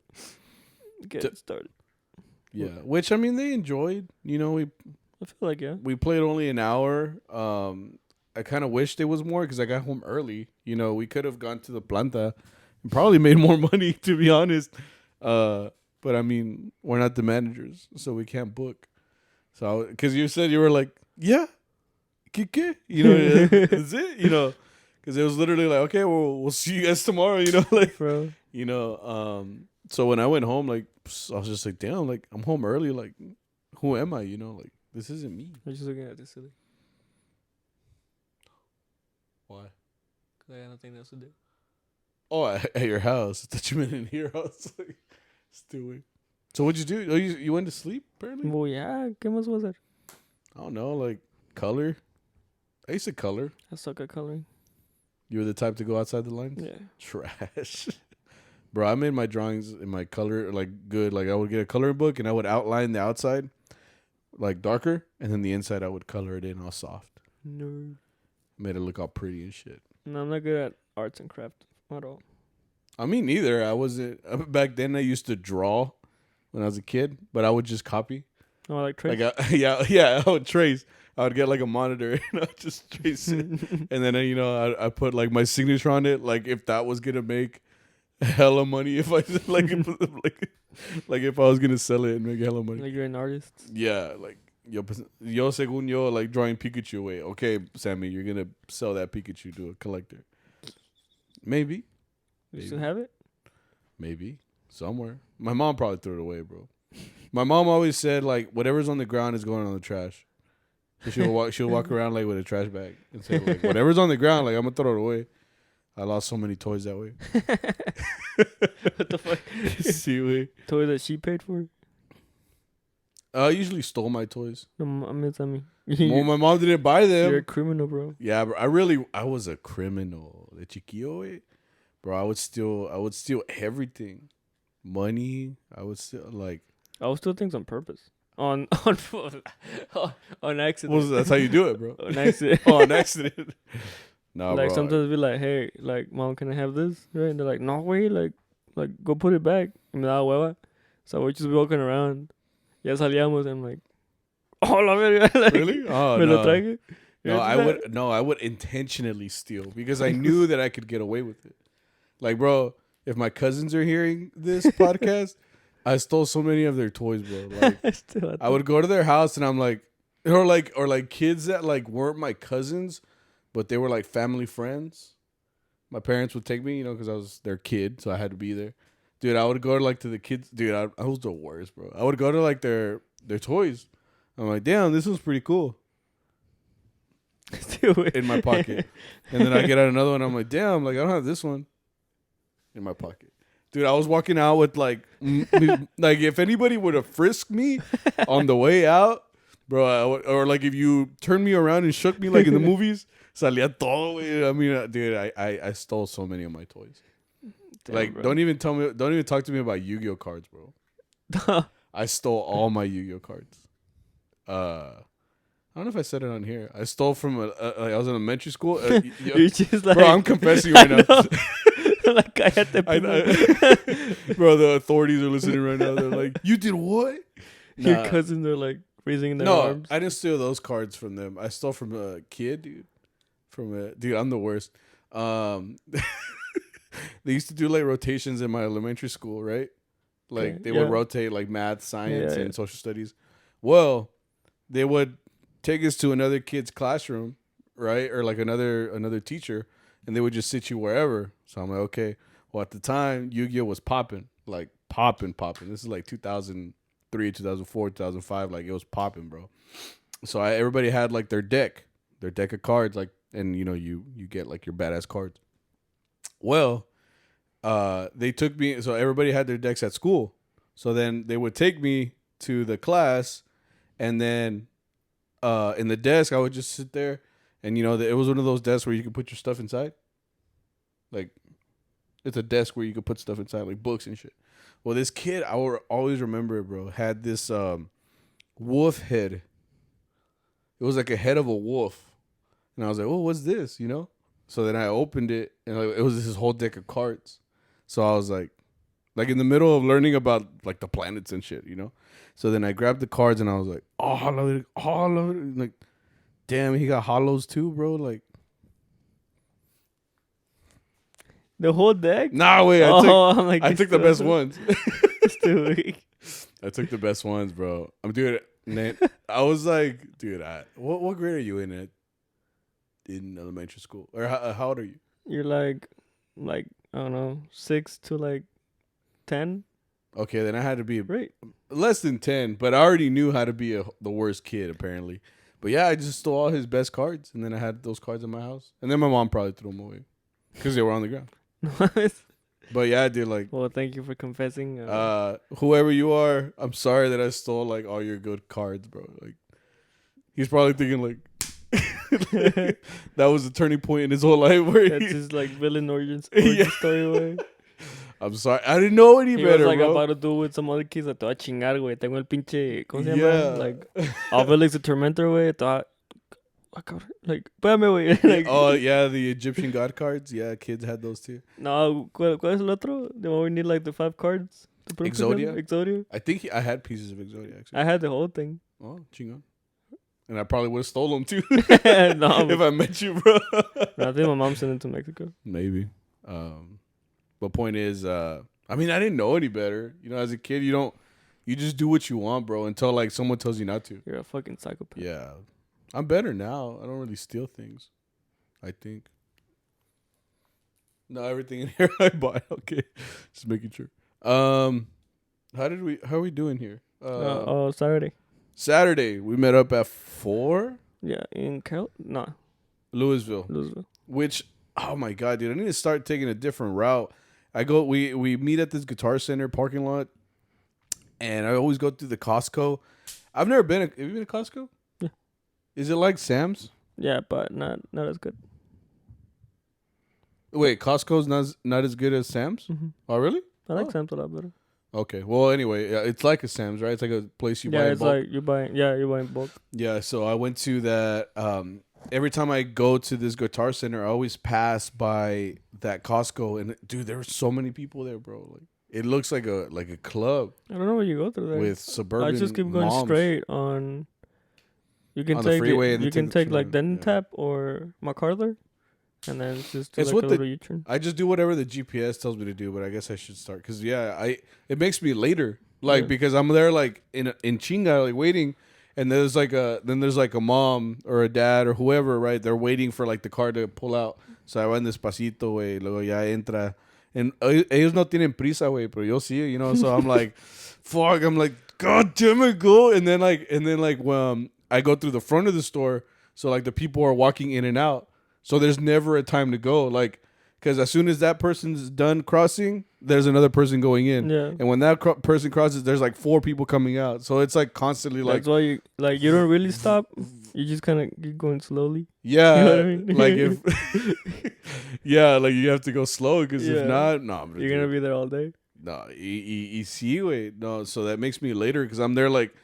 get it started. Yeah, which I mean they enjoyed. You know, I feel like we played only an hour. I kind of wished it was more because I got home early. You know, we could have gone to the planta and probably made more money, to be honest. But I mean, we're not the managers, so we can't book. So, because you said you were like, yeah, kike, you know, that's it, you know, because it was literally like, okay, well, we'll see you guys tomorrow, you know, like, bro. you know. So when I went home, like, I was just like, damn, like, I'm home early, like, who am I, you know, like, this isn't me. I'm just looking at this silly. Why? Because I got nothing else to do. Oh, at your house. I thought you meant in here. I was like, stupid. So what'd you do? Oh, you went to sleep, apparently? Well, yeah. ¿Qué más was that? I don't know, like, color. I used to color. I suck at coloring. You were the type to go outside the lines? Yeah. Trash. Bro, I made my drawings in my color, like, good. Like, I would get a coloring book, and I would outline the outside, like, darker, and then the inside I would color it in all soft. No. Made it look all pretty and shit. No, I'm not good at arts and craft at all. I mean, neither. I wasn't. Back then, I used to draw when I was a kid, but I would just copy. Oh, like trace? Like, yeah, I would trace. I would get, like, a monitor, and I would just trace it. And then, you know, I put, like, my signature on it, like, if that was going to make hella money, if I, like, if I was going to sell it and make hella money. Like you're an artist? Yeah, like, yo según yo, like, drawing Pikachu away. Okay, Sammy, you're going to sell that Pikachu to a collector. Maybe. You still have it? Maybe. Somewhere. My mom probably threw it away, bro. My mom always said, like, whatever's on the ground is going on the trash. So she'll walk around, like, with a trash bag and say, like, whatever's on the ground, like, I'm going to throw it away. I lost so many toys that way. What the fuck? See, wait. Toys that she paid for? I usually stole my toys. No, I mean, Well, my mom didn't buy them. You're a criminal, bro. Yeah, bro. I was a criminal. The chiquillo, wait. Bro, I would steal everything. Money. I would steal, like. I would steal things on purpose. On accident. Well, that's how you do it, bro. On accident. On accident. No, like bro. sometimes be like, hey, like, mom, can I have this? Right? And they're like, no way, like go put it back. And me daba hueva. So we're just walking around. Ya salíamos and I'm like, oh la verga. Like, really? Oh, me no. lo trague. I would intentionally steal because I knew that I could get away with it. Like, bro, if my cousins are hearing this podcast, I stole so many of their toys, bro. Like, I would go to their house and I'm like, or like kids that, like, weren't my cousins, but they were like family friends. My parents would take me, you know, because I was their kid, so I had to be there. Dude, I would go to, like, to the kids. Dude, I was the worst, bro. I would go to, like, their toys. I'm like, damn, this was pretty cool. In my pocket. And then I get out another one. I'm like, damn, like, I don't have this one in my pocket. Dude, I was walking out with, like, like, if anybody would have frisked me on the way out, bro, or, like, if you turned me around and shook me, like, in the movies, salía todo, güey. I mean, dude, I stole so many of my toys. Damn, like, bro. Don't even talk to me about Yu-Gi-Oh cards, bro. I stole all my Yu-Gi-Oh cards. I don't know if I said it on here. I stole from I was in elementary school. You're just like, bro, I'm confessing right now. Like, bro, the authorities are listening right now. They're like, you did what? Your cousins are, like, raising their arms. No, I didn't steal those cards from them. I stole from a kid, dude. Dude, I'm the worst. They used to do, like, rotations in my elementary school, right? Like, they would rotate, like, math, science, and social studies. Well, they would take us to another kid's classroom, right? Or, like, another teacher, and they would just sit you wherever. So I'm like, okay. Well, at the time, Yu-Gi-Oh was popping. Like, popping. This is, like, 2003, 2004, 2005. Like, it was popping, bro. So everybody had, like, their deck of cards, like, and, you know, you get, like, your badass cards. Well, they took me, so everybody had their decks at school. So then they would take me to the class, and then in the desk, I would just sit there, and, you know, it was one of those desks where you could put your stuff inside. Like, it's a desk where you could put stuff inside, like books and shit. Well, this kid, I will always remember it, bro, had this wolf head. It was like a head of a wolf. And I was like, oh, what's this, you know? So then I opened it, and it was this whole deck of cards. So I was like, like in the middle of learning about like the planets and shit, So then I grabbed the cards and I was like, oh, like, damn, he got hollows too, bro. Like, the whole deck? Nah, wait. I took the best ones. Still weak. I took the best ones, bro. Nate, I was like, dude, what grade are you in elementary school? Or how old are you? You're like I don't know, 6 to like 10. Okay, then I had to be right. Less than 10, but I already knew how to be the worst kid apparently. But yeah, I just stole all his best cards, and then I had those cards in my house, and then my mom probably threw them away because they were on the ground. But yeah, I did like. Well, thank you for confessing. Whoever you are, I'm sorry that I stole like all your good cards, bro. Like, he's probably thinking like that was a turning point in his whole life. Where that's his like villain origin Yeah. story, way. I'm sorry, I didn't know any better, was like bro. about to do with some other kids. Te voy a chingar, güey. Tengo el pinche, ¿cómo se llama? Like, Obelix the Tormentor, güey. Like, espérame, güey. Like, oh yeah, the Egyptian god cards. Yeah, kids had those too. No, ¿cuál es el otro? The one we need like the 5 cards. To put Exodia. I think I had pieces of Exodia actually. I had the whole thing. Oh, chingon. And I probably would have stole them too. No, if I met you, bro. No, I think my mom sent it to Mexico. Maybe. But point is, I mean, I didn't know any better. As a kid, you just do what you want, bro, until like someone tells you not to. You're a fucking psychopath. Yeah. I'm better now. I don't really steal things, I think. No, everything in here I buy. Okay. Just making sure. How are we doing here? Saturday. Saturday. We met up at 4? Yeah, in Louisville. Which, oh my God, dude, I need to start taking a different route. We meet at this Guitar Center parking lot, and I always go through the Costco. I've never been. Have you been to Costco? Yeah. Is it like Sam's? Yeah, but not as good. Wait, Costco's not as good as Sam's? Mm-hmm. Oh, really? I like Sam's a lot better. Okay. Well, anyway, it's like a Sam's, right? It's like a place you buy in bulk. Yeah, it's like you're buying bulk. Yeah, so I went to that. Every time I go to this Guitar Center, I always pass by that Costco, and dude, there were so many people there, bro. Like, it looks like a club. I don't know where you go through there with suburban. I just keep going moms. Straight on. You can on take the freeway, you can take like Denton Tap or MacArthur, and then it's just it's like a little U-turn. I just do whatever the GPS tells me to do, but I guess I should start because it makes me later, like because I'm there like in chinga like waiting. And there's like a mom or a dad or whoever, right? They're waiting for like the car to pull out. So I van despacito, güey. Luego ya entra. And ellos no tienen prisa, güey, pero yo sí, So I'm like, fuck. I'm like, God damn it, go. And then I go through the front of the store. So like the people are walking in and out. So there's never a time to go. Like, because as soon as that person's done crossing, there's another person going in. Yeah. And when that person crosses, there's like 4 people coming out. So it's like constantly like. That's why you don't really stop. You just kind of keep going slowly. Yeah. You know what I mean? Like if. Yeah, like you have to go slow because if not, no. You're going to be there all day. No, see, wait. No, so that makes me later because I'm there like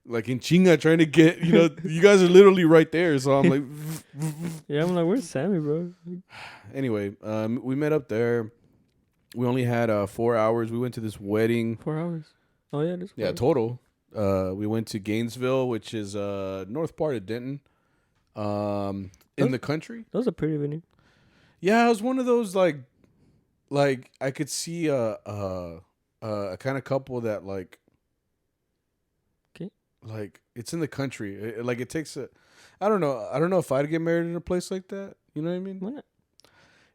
in chinga trying to get, you guys are literally right there. So I'm like. Yeah, I'm like, where's Sammy, bro? Anyway, we met up there. We only had 4 hours. We went to this wedding. 4 hours. Oh yeah, this. Yeah, total. We went to Gainesville, which is north part of Denton, in the country. That was a pretty venue. Yeah, it was one of those like I could see a kind of couple that like. Okay. Like it's in the country. It takes a. I don't know if I'd get married in a place like that. You know what I mean? Why not?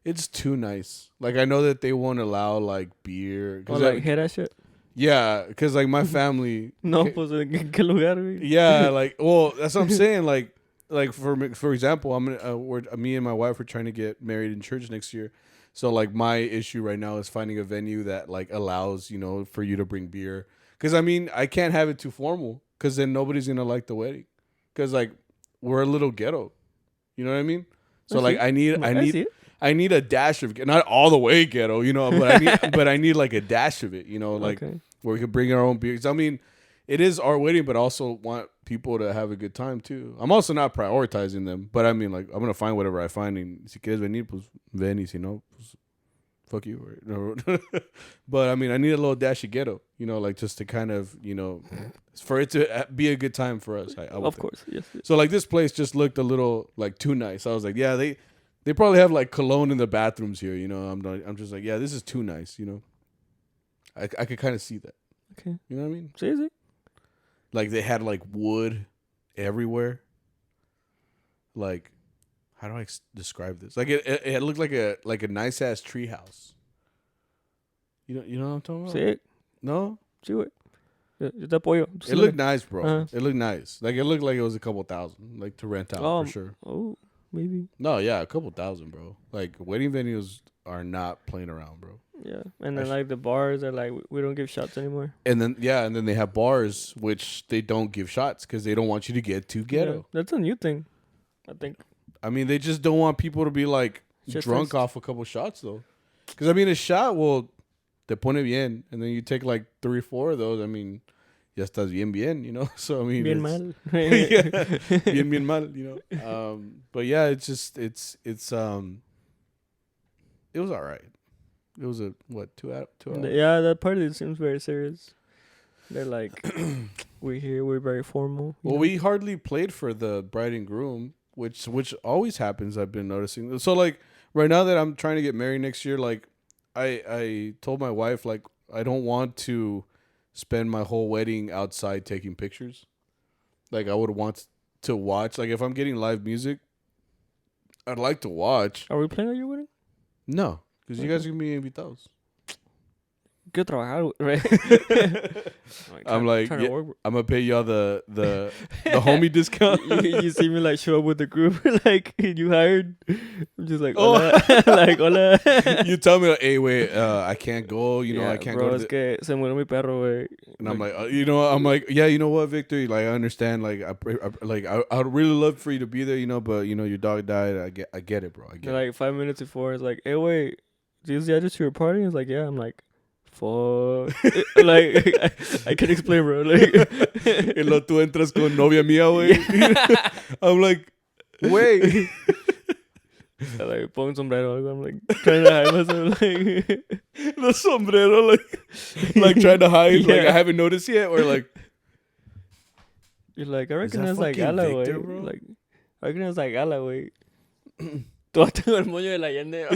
It's too nice. Like I know that they won't allow like beer. Oh, like hear that shit. Yeah, because like my family. No, pues en qué lugar, güey? Yeah, like well, that's what I'm saying. Like for example, I'm gonna me and my wife are trying to get married in church next year. So like my issue right now is finding a venue that like allows for you to bring beer. Because I mean I can't have it too formal because then nobody's gonna like the wedding. Because like we're a little ghetto, you know what I mean? So like I need a dash of not all the way ghetto, but I need like a dash of it, like where we could bring our own beers. I mean, it is our wedding, but also want people to have a good time too. I'm also not prioritizing them, but I mean, like I'm gonna find whatever I find. And si quieres venir, pues ven, y si no, pues fuck you. No. But I mean, I need a little dash of ghetto, you know, like just to kind of, you know, for it to be a good time for us. I would Of think. course, yes. So like this place just looked a little like too nice. I was like, yeah, they probably have like cologne in the bathrooms here, you know. I'm just like, yeah, this is too nice, you know. I could kind of see that. Okay. You know what I mean? See? Like they had like wood everywhere. Like, how do I describe this? Like it looked like a nice ass tree house. You know what I'm talking about? Sí. No? Sí, güey. Yo te apoyo. It looked nice, bro. Uh-huh. It looked nice. Like it looked like it was a couple thousand, like to rent out for sure. Oh, maybe. No, yeah, a couple thousand, bro. Like wedding venues are not playing around, bro. Yeah, and then like the bars are like we don't give shots anymore. And then they have bars which they don't give shots because they don't want you to get too ghetto. Yeah, that's a new thing, I think. I mean, they just don't want people to be like drunk off a couple shots though. Because I mean, a shot will te pone bien, and then you take like 3 or 4 of those. I mean, ya estás bien, you know. So I mean, bien mal. Yeah, bien mal, you know. But yeah, it was all right. It was a 2 hours. Yeah, that party seems very serious. They're like, we're very formal. Well, we hardly played for the bride and groom, which always happens. I've been noticing. So like right now that I'm trying to get married next year, like I told my wife like I don't want to spend my whole wedding outside taking pictures. Like I would want to watch. Like if I'm getting live music, I'd like to watch. Are we playing at your wedding? No, because you guys are gonna be invitados. Good trabajar, right? I'm like, yeah, I'm gonna pay y'all the homie discount. you see me like show up with the group, like you hired. I'm just like, hola. Like, hola. You tell me, like, hey, wait, I can't go. You know, I can't bro, go. Es que se murió mi perro, güey. And I'm like, you know, I'm like, yeah, you know what, Victor? Like, I understand. Like, I would really love for you to be there, you know, but you know, your dog died. I get it, bro. I get it. Like 5 minutes before, it's like, hey, wait, is the address to your party? It's like, yeah. I'm like, fuck. Like, I can explain, bro. Like, y lo tú entras con novia mía, güey. I'm like, wait. I like pon sombrero. I'm like trying to hide myself. Like the sombrero, like trying to hide. Yeah. Like I haven't noticed yet, or like you're like, I reckon it's like Gala, güey. Like I reckon it's like Gala, güey. Todo tengo el moño de la Allende.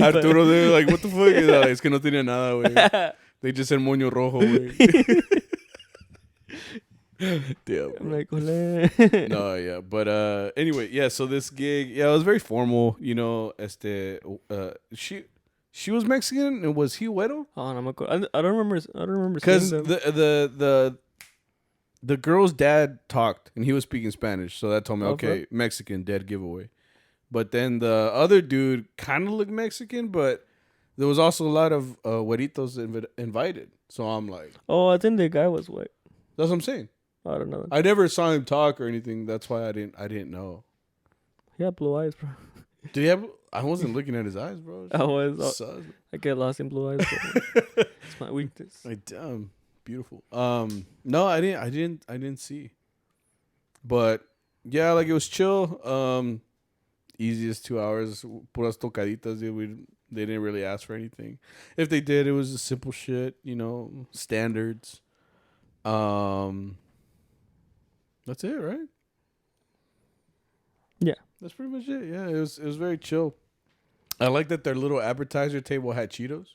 Arturo, de like, what the fuck? Es que no tenía nada, güey. They just said moño rojo, güey. Damn. I'm like, hola. No, yeah, but anyway, yeah. So this gig, yeah, it was very formal. You know, she was Mexican and was he güero? Oh, no me acuerdo. I don't remember. Because the girl's dad talked and he was speaking Spanish, so that told me okay, Mexican, dead giveaway. But then the other dude kind of looked Mexican, but there was also a lot of güeritos invited. So I'm like, oh, I think the guy was white. That's what I'm saying. I don't know. I never saw him talk or anything. That's why I didn't know. He had blue eyes, bro. Did he have? I wasn't looking at his eyes, bro. I get lost in blue eyes. It's my weakness. Like, damn, beautiful. No, I didn't see. But yeah, like it was chill. Easiest 2 hours. Puras tocaditas. They didn't really ask for anything. If they did, it was just simple shit. You know, standards. That's it, right? Yeah. That's pretty much it. Yeah, it was very chill. I like that their little appetizer table had Cheetos.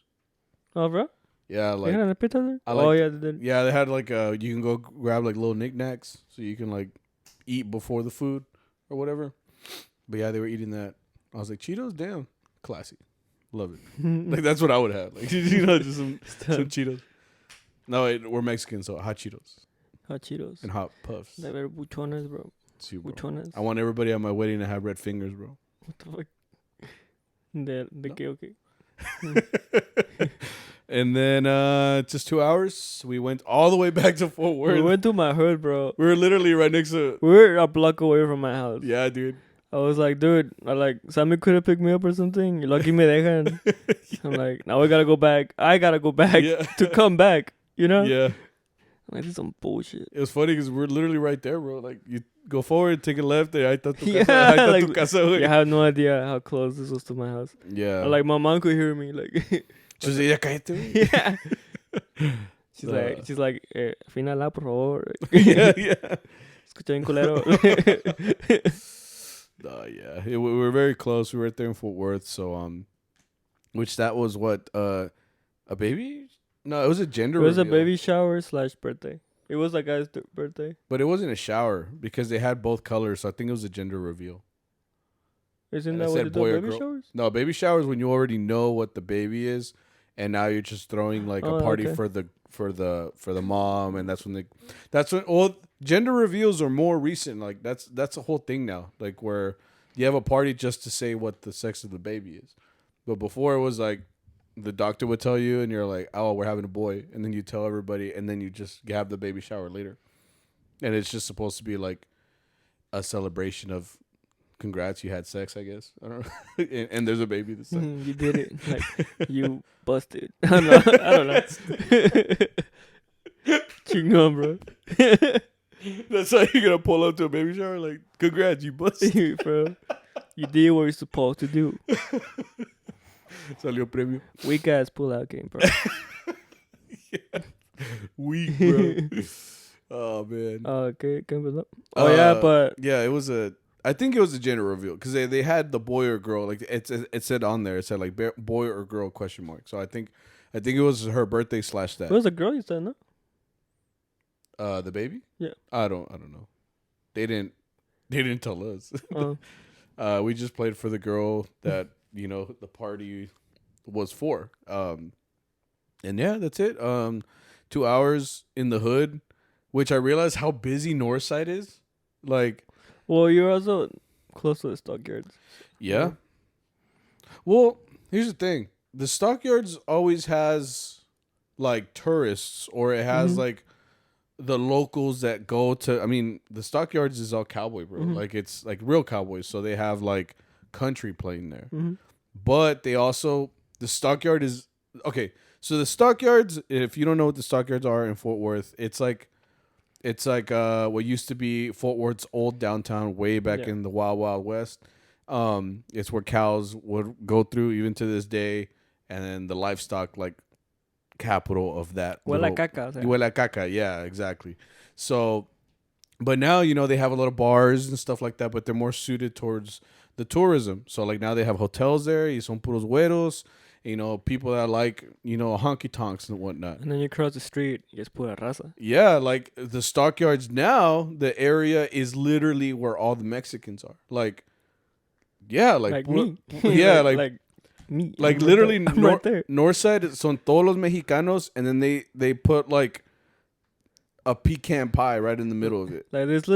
Oh, bro? Yeah, like they had an appetizer? yeah, they did. Yeah, they had like you can go grab like little knickknacks so you can like eat before the food or whatever. But yeah, they were eating that. I was like, Cheetos? Damn. Classy. Love it. Like that's what I would have. Like you know, just some Cheetos. No, we're Mexican, so hot Cheetos. Hot Cheetos. And hot puffs. They were buchones, bro. See, bro. Buchones. I want everybody at my wedding to have red fingers, bro. What the fuck? Okay. And then just 2 hours, we went all the way back to Fort Worth. We went to my hood, bro. We were literally right next to... We were a block away from my house. Yeah, dude. I was like, dude, Sammy could have picked me up or something. Lucky me dejan. I'm like, now I gotta go back. To come back, you know? Yeah. Like, this is some bullshit. It was funny because we're literally right there, bro. Like, you go forward, take a left, and ahí está tu Yeah, casa. Ahí está like, tu casa, güey. You have no idea how close this was to my house. Yeah. Like, my mom could hear me. Like, She's like, ya cállate, güey. Yeah. She's like, finala, por favor. Yeah, yeah. Escucha bien culero. Yeah. We were very close. We were right there in Fort Worth. So, which that was what, a baby? No, it was a gender reveal. It was a baby shower / birthday. It was a guy's birthday. But it wasn't a shower because they had both colors. So I think it was a gender reveal. Isn't that what they do, baby showers? No, baby showers when you already know what the baby is, and now you're just throwing like a party for the mom, and that's when gender reveals are more recent. Like that's a whole thing now. Like where you have a party just to say what the sex of the baby is. But before it was like the doctor would tell you, and you're like, oh, we're having a boy, and then you tell everybody, and then you just have the baby shower later, and it's just supposed to be like a celebration of. Congrats, you had sex, I guess. I don't know. and there's a baby this time. You did it. Like, you busted. I don't know. Chingón, bro. That's how you're going to pull up to a baby shower? Like, congrats, you busted. Bro. You did what you're supposed to do. Salió premio. Weak ass pull-out game, bro. Yeah. Weak, bro. Oh, man. Okay, yeah, but... Yeah, I think it was a gender reveal because they had the boy or girl, like it said on there. It said like boy or girl ? So I think it was her birthday / that. It was a girl, you said, no? The baby? Yeah. I don't know. They didn't tell us. We just played for the girl that the party was for. And yeah, that's it. 2 hours in the hood, which I realized how busy Northside is. Like. Well, you're also close to the stockyards. Yeah. Well, here's the thing. The stockyards always has like tourists, or it has like the locals that go to. I mean, the stockyards is all cowboy, bro. Like it's like real cowboys. So they have like country playing there. But they also, the stockyard is, okay. So the stockyards, if you don't know what the stockyards are in Fort Worth, it's like what used to be Fort Worth's old downtown way back in the Wild Wild West. It's where cows would go through even to this day, and then the livestock like capital of that. Huele caca. Huele caca, yeah, exactly. So, but now they have a lot of bars and stuff like that, but they're more suited towards the tourism. So like now they have hotels there. Y son puros güeros. People that like, honky tonks and whatnot. And then you cross the street, it's pura raza. Yeah, like the stockyards now, the area is literally where all the Mexicans are. Like, yeah, like me. Yeah, like me. Like literally right there. North side son todos los mexicanos, and then they put like a pecan pie right in the middle of it. Like there's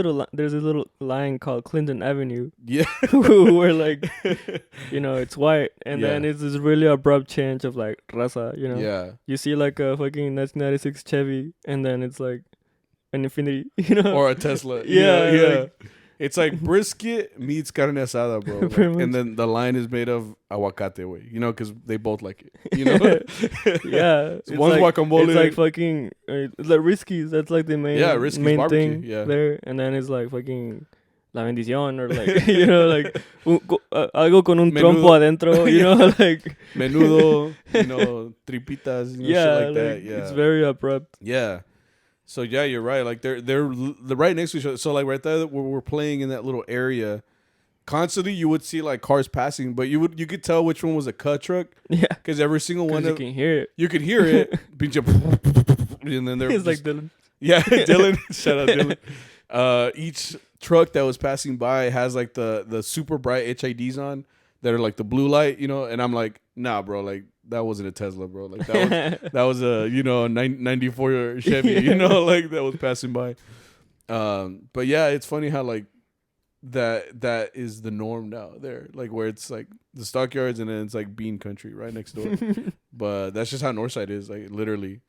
a little line called Clinton Avenue. Yeah. Where like, it's white. And then it's this really abrupt change of like raza, Yeah. You see like a fucking 1996 Chevy, and then it's like an Infinity, Or a Tesla. Yeah. Like, it's like brisket meets carne asada, bro. Like, and then the line is made of aguacate, way, because they both like it, Yeah. So one's like, guacamole. It's like fucking, it's like Risky's. That's like the main barbecue, thing there. And then it's like fucking La Bendición, or like, like algo con un trompo adentro, like. Menudo, tripitas, shit like that. Yeah. It's very abrupt. Yeah. So yeah, you're right. Like they're right next to each other. So like right there where we're playing in that little area, constantly you would see like cars passing, but you could tell which one was a cut truck. Yeah. Because every single one you can hear it. You could hear it. And then there it's like Dylan. Yeah, Dylan. Shout out Dylan. Each truck that was passing by has like the super bright HIDs on that are like the blue light, and I'm like, nah, bro, like that wasn't a Tesla, bro. Like that was a 94 Chevy, like that was passing by. But yeah, it's funny how like that is the norm now there, like where it's like the stockyards and then it's like bean country right next door. But that's just how Northside is, like literally.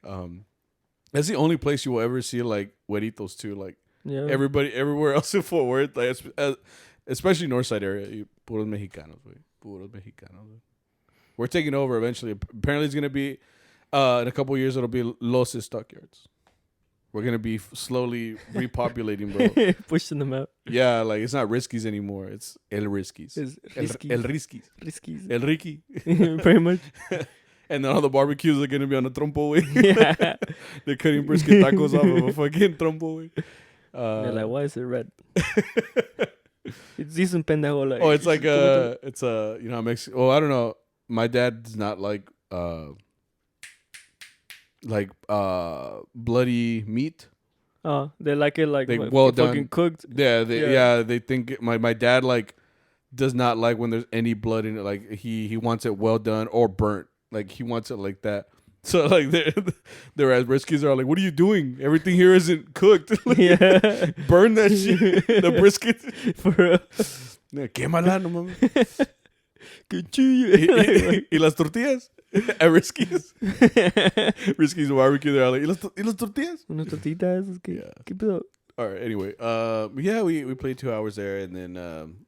That's the only place you will ever see like hueritos too, like everywhere else in Fort Worth, like especially Northside area, puros mexicanos, puros mexicanos. We're taking over eventually. Apparently, it's gonna be in a couple of years. It'll be Los Stockyards. We're gonna be slowly repopulating, bro. Pushing them out. Yeah, like it's not Riskies anymore. It's El Riskies. It's El Riskies. Riskies. El Ricky. Pretty much. And then all the barbecues are gonna be on a trompo way. Yeah. They're cutting brisket tacos off of a fucking trompo way. They're like, why is it red? It's decent pendejo. Like, it's like it's a you know Mexican. Oh, I don't know. My dad does not like bloody meat. Oh, they like it like well done, fucking cooked. Yeah, they think my dad like does not like when there's any blood in it. Like he wants it well done or burnt. Like he wants it like that. So like they're as Riskies are like, what are you doing? Everything here isn't cooked. Yeah, burn that shit. The brisket. For real. Quémala, no mames. Cuchillo. Y las tortillas. At Riskies. Riskies barbecue. They're like, y las tortillas. Unas tortitas. Yeah. Keep it up. All right. Anyway, yeah, we played 2 hours there and then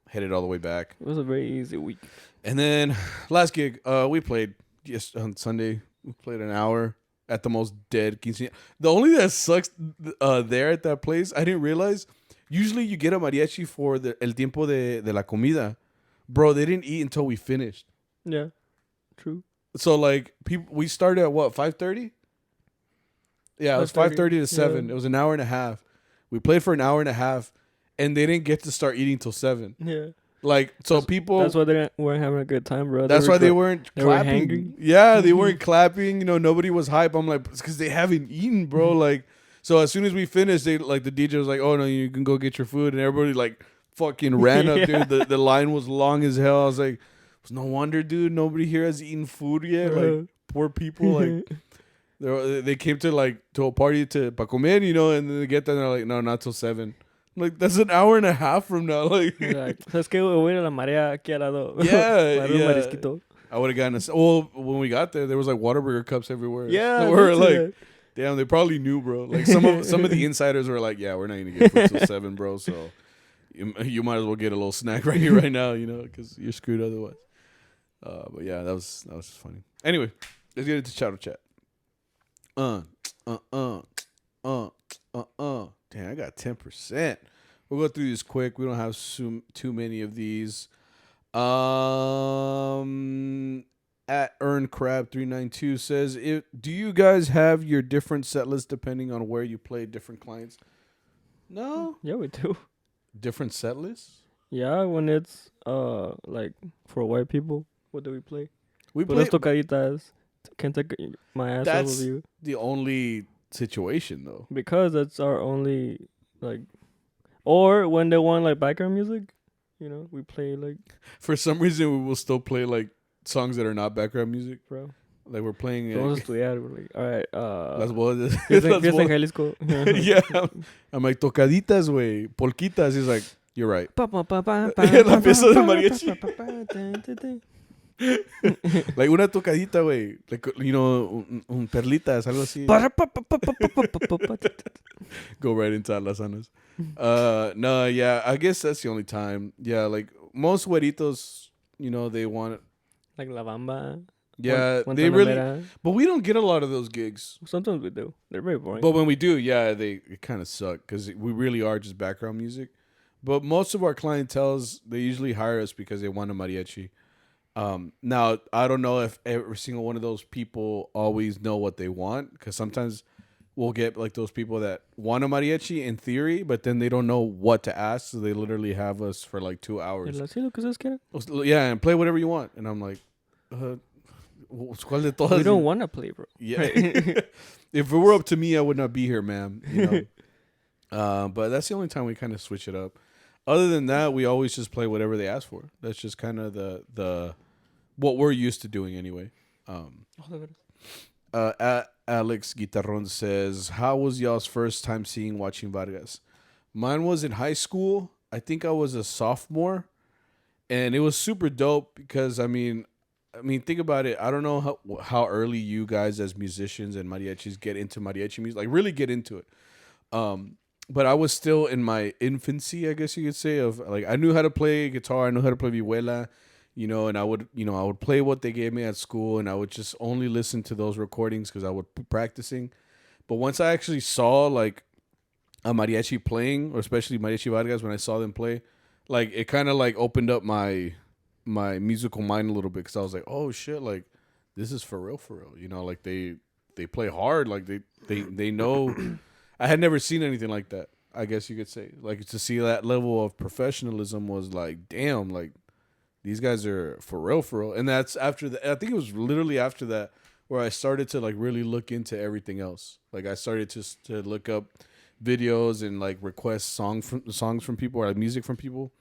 headed all the way back. It was a very easy week. And then last gig, we played just on Sunday. We played an hour at the most dead quinceañera. The only that sucks there at that place, I didn't realize. Usually you get a mariachi for el tiempo de la comida. Bro, they didn't eat until we finished. Yeah, true. So like we started at what, 5:30? Yeah, it was 5:30 to 7. Yeah. It was an hour and a half. We played for an hour and a half, and they didn't get to start eating till 7. Yeah. Like, so people... That's why they weren't having a good time, bro. That's why they weren't clapping. Were hangry. Yeah, they weren't clapping. You know, nobody was hype. I'm like, it's because they haven't eaten, bro. Like, so as soon as we finished, they like the DJ was like, oh, no, you can go get your food. And everybody, like, fucking ran up, dude. The line was long as hell. I was like, it's no wonder, dude. Nobody here has eaten food yet. Like, poor people, like... They came to a party pa comer, you know, and then they get there and they're like, no, not till 7. I'm like, that's an hour and a half from now. Like, ¿sabes qué? Voy a la marea aquí al lado. Yeah. I would have gotten when we got there, there was like Whataburger cups everywhere. Yeah. So we were like, damn, they probably knew, bro. Like some of the insiders were like, yeah, we're not gonna get food till 7, bro. So you might as well get a little snack right here, right now, you know, because you're screwed otherwise. But yeah, that was just funny. Anyway, let's get into Charro Chat. Damn, I got 10%. We'll go through these quick. We don't have too many of these. At EarnCrab392 says, do you guys have your different set lists depending on where you play different clients? No. Yeah, we do. Different set lists? Yeah, when it's like for white people, what do we play? We play tocaditas. Can't take my ass over you. That's the only situation though, because that's our only or when they want like background music, you know, we play like. For some reason, we will still play like songs that are not background music, bro. Like we're playing. We're like, all right. Las bodas. Fiesta en Jalisco. Yeah, I'm like tocaditas, way polquitas. He's like, you're right. La fiesta del mariachi. Like una tocadita, güey. Like, you know, un perlitas, algo así. Go right into alazanas. No, yeah, I guess that's the only time. Yeah, like most güeritos, you know, they want like La Bamba. Yeah, they really. But we don't get a lot of those gigs. Sometimes we do. They're very boring. But when we do, yeah, it kind of suck because we really are just background music. But most of our clientels, they usually hire us because they want a mariachi. Now, I don't know if every single one of those people always know what they want, because sometimes we'll get like those people that want a mariachi in theory, but then they don't know what to ask, so they literally have us for like 2 hours. Yeah, and play whatever you want. And I'm like, we don't want to play, bro. Yeah. If it were up to me, I would not be here, ma'am. You know? But that's the only time we kind of switch it up. Other than that, we always just play whatever they ask for. That's just kind of the what we're used to doing anyway. Alex Guitarron says, how was y'all's first time watching Vargas? Mine was in high school. I think I was a sophomore, and it was super dope because I mean, think about it. I don't know how early you guys as musicians and mariachis get into mariachi music, like really get into it. But I was still in my infancy, I guess you could say, of like I knew how to play guitar, I knew how to play vihuela, you know, and I would play what they gave me at school, and I would just only listen to those recordings because I would be practicing. But once I actually saw like a mariachi playing, or especially Mariachi Vargas, when I saw them play, like it kind of like opened up my musical mind a little bit, because I was like, oh shit, like this is for real, you know, like they play hard, like they know. I had never seen anything like that, I guess you could say. Like, to see that level of professionalism was like, damn, like these guys are for real. And that's after that. I think it was literally after that where I started to like really look into everything else. Like I started to look up videos and like request songs from people, or like music from people.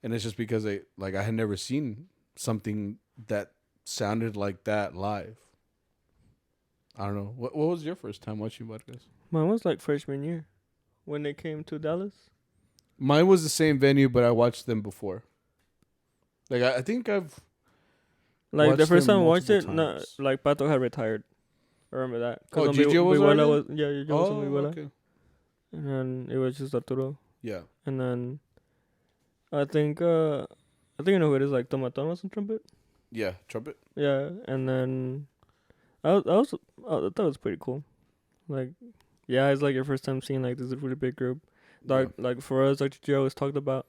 And it's just because I had never seen something that sounded like that live. I don't know. What was your first time watching Vargas? Mine was like freshman year when they came to Dallas. Mine was the same venue, but I watched them before. Like I think I've like the first time I watched it, no, like Pato had retired. I remember that. Oh, Gigio was already? Gigio was on Vihuela. Okay. And then it was just Arturo. Yeah. And then I think you know who it is, like Tomaton was on trumpet. Yeah, trumpet. Yeah, and then I thought it was pretty cool. Like, yeah, it's like your first time seeing like this really big group. Like for us, like Gigi always talked about.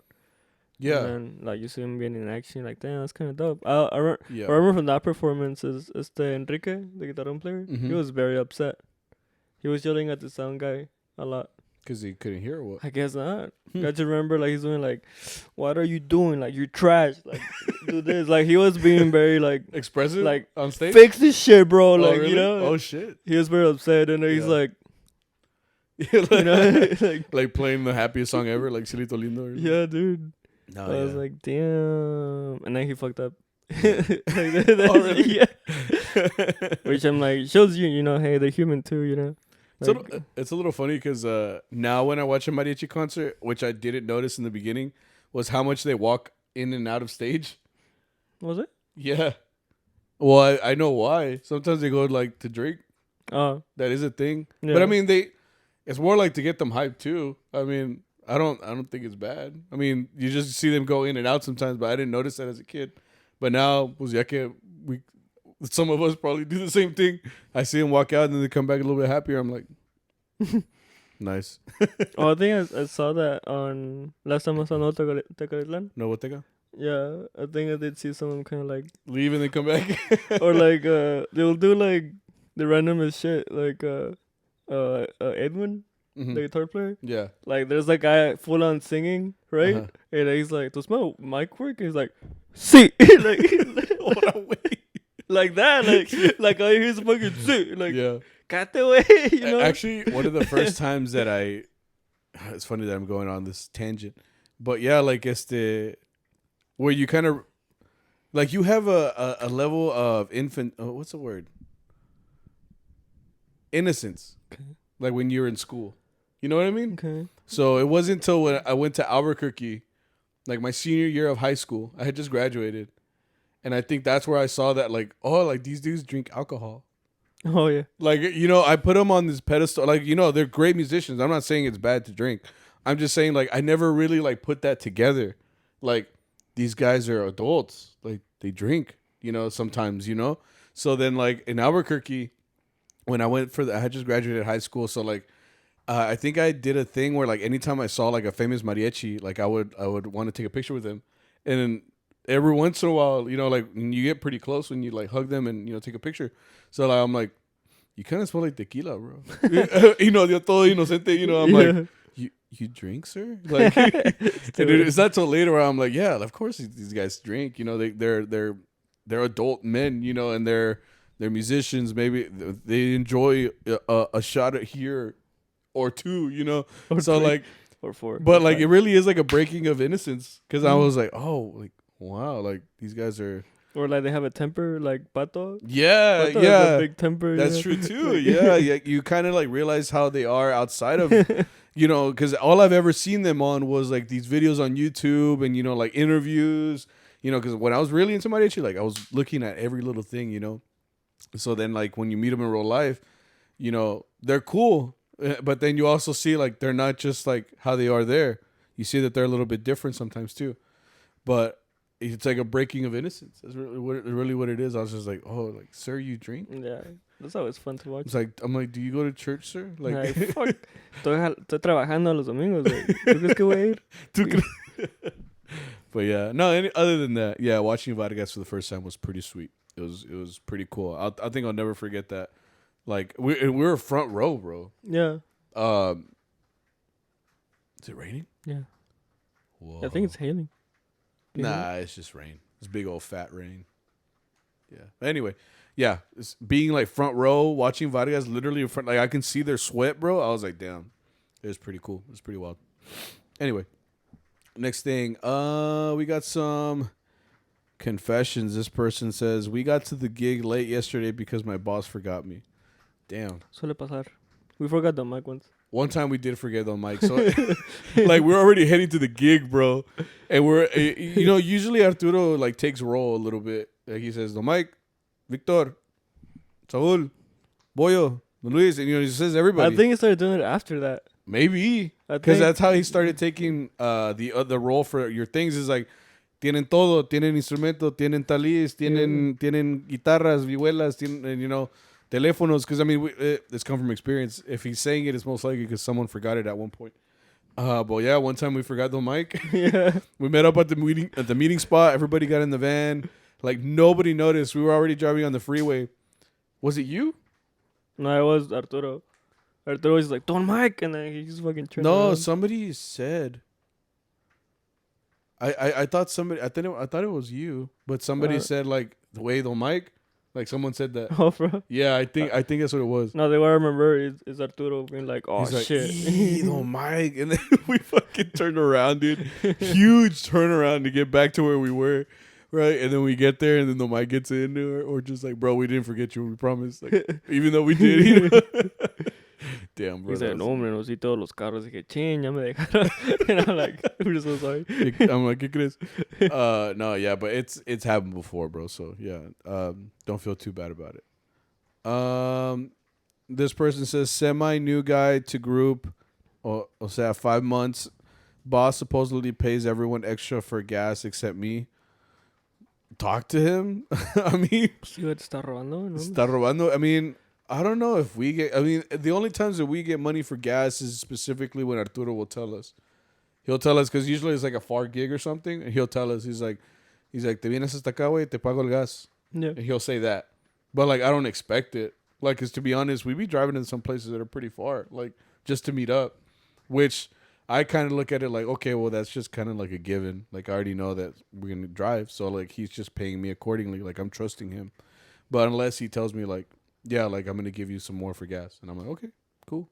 Yeah. And then like you see him being in action, like damn, that's kind of dope. I remember from that performance is the Enrique, the guitar player. Mm-hmm. He was very upset. He was yelling at the sound guy a lot. Because he couldn't hear, or what? I guess not. I just remember like he's doing like, what are you doing? Like, you're trash. Like, do this. Like, he was being very like expressive, like on stage. Fix this shit, bro. Like, really? You know. Oh shit. He was very upset, and then he's like, you know, like playing the happiest song ever, like Cielito Lindo. Yeah, dude. No, I was like, damn, and then he fucked up. Oh really? Yeah. Which I'm like, shows you know, hey, they're human too, you know. Like, it's a little funny because now when I watch a mariachi concert, which I didn't notice in the beginning, was how much they walk in and out of stage. Was it? Yeah. Well, I know why. Sometimes they go like to drink. Oh, that is a thing. Yeah. But I mean, it's more like to get them hyped too. I mean, I don't think it's bad. I mean, you just see them go in and out sometimes, but I didn't notice that as a kid. But now, some of us probably do the same thing. I see them walk out and then they come back a little bit happier. I'm like, nice. Oh, I think I saw that on last time I saw No Tecalitlan. No Boteca? Yeah, I think I did see someone kind of like leave and then come back. Or like they'll do like the randomest shit, like Edwin, the guitar player. Yeah. Like there's like guy full on singing, right? Uh-huh. And he's like, "To smell mic work?" And he's like, "See," like that, like I hear some fucking shit, like yeah. Got the way, you know. Actually, one of the first times that it's funny that I'm going on this tangent, but yeah, like where you kind of like you have a level of what's the word? Innocence, okay. Like when you're in school, you know what I mean? Okay. So it wasn't until when I went to Albuquerque, like my senior year of high school, I had just graduated. And I think that's where I saw that, like, oh, like these dudes drink alcohol. Oh, yeah. Like, you know, I put them on this pedestal. Like, you know, they're great musicians. I'm not saying it's bad to drink. I'm just saying, like, I never really, like, put that together. Like, these guys are adults. Like, they drink, you know, sometimes, you know. So then, like, in Albuquerque, when I went I had just graduated high school. So, like, I think I did a thing where, like, anytime I saw, like, a famous mariachi, like, I would want to take a picture with them. And then every once in a while, you know, like you get pretty close when you like hug them and, you know, take a picture. So like, I'm like, you kind of smell like tequila, bro. You know, you're todo inocente. You know, I'm like, you drink, sir? Like, and it's not till later where I'm like, yeah, of course these guys drink. You know, they're adult men. You know, and they're musicians. Maybe they enjoy a shot at here or two. You know, or so 3, like or 4. But like, 5. It really is like a breaking of innocence because I was like, oh, like. Wow, like these guys are, or like they have a temper, like Pato. Yeah, Pato yeah, has a big temper. That's true too. Yeah, you kind of like realize how they are outside of, you know, because all I've ever seen them on was like these videos on YouTube and, you know, like interviews, you know, because when I was really into mariachi, like I was looking at every little thing, you know. So then like when you meet them in real life, you know, they're cool, but then you also see like they're not just like how they are there. You see that they're a little bit different sometimes too, but. It's like a breaking of innocence. That's really what it is. I was just like, oh, like, sir, you drink? Yeah. That's always fun to watch. It's like, I'm like, do you go to church, sir? Like, fuck. Estoy trabajando los domingos, güey. ¿Tú crees que voy a ir? But yeah, no. Other than that, yeah, watching Vargas for the first time was pretty sweet. It was pretty cool. I think I'll never forget that. Like we were front row, bro. Yeah. Is it raining? Yeah. Whoa. I think it's hailing. Nah, it's just rain. It's big old fat rain. Yeah. But anyway, yeah, it's being like front row, watching Vargas literally in front. Like I can see their sweat, bro. I was like, damn, it was pretty cool. It was pretty wild. Anyway, next thing, we got some confessions. This person says, we got to the gig late yesterday because my boss forgot me. Damn. Suele pasar. We forgot the mic once. One time we did forget the mic. So, like, we're already heading to the gig, bro. And we're, usually Arturo, like, takes roll a little bit. Like, he says, the mic, Victor, Saul, Boyo, Luis. And, he says everybody. I think he started doing it after that. Maybe. Because that's how he started taking the role for your things. Is like, tienen todo, tienen instrumento, tienen talis, tienen guitarras, vihuelas, tienen, teléfonos. Because, I mean, it's come from experience. If he's saying it, it's most likely because someone forgot it at one point. But yeah, one time we forgot the mic. Yeah. We met up at the meeting spot. Everybody got in the van. Like, nobody noticed. We were already driving on the freeway. Was it you? No, it was Arturo. Arturo was like, don't mic. And then he just fucking turned No, around. somebody said. I thought somebody. I thought it was you. But somebody said, like, the way the mic. Like, someone said that. Oh, bro. Yeah, I think that's what it was. No, the way I remember is Arturo being like, oh, He's like, shit. the mic. And then we fucking turned around, dude. Huge turnaround to get back to where we were. Right? And then we get there, and then the mic gets in, or just like, bro, we didn't forget you. We promised. Like, even though we did. Damn, bro. He said, no, hombre, no sí todos los carros. Dije, ching, ya me dejaron. And I'm like, we're so sorry. I'm like, ¿qué crees? No, yeah, but it's happened before, bro. So, yeah, don't feel too bad about it. This person says, semi-new guy to group, o sea, 5 months. Boss supposedly pays everyone extra for gas except me. Talk to him. I mean, Está robando, ¿no? Está robando. I mean, I don't know if we get. I mean, the only times that we get money for gas is specifically when Arturo will tell us. He'll tell us because usually it's like a far gig or something, and he'll tell us. He's like, te vienes hasta acá, güey, te pago el gas. Yeah. And he'll say that, but like I don't expect it. Like, cause to be honest, we be driving in some places that are pretty far, like just to meet up, which. I kind of look at it like, okay, well, that's just kind of like a given. Like, I already know that we're going to drive. So, like, he's just paying me accordingly. Like, I'm trusting him. But unless he tells me, like, yeah, like, I'm going to give you some more for gas. And I'm like, okay, cool.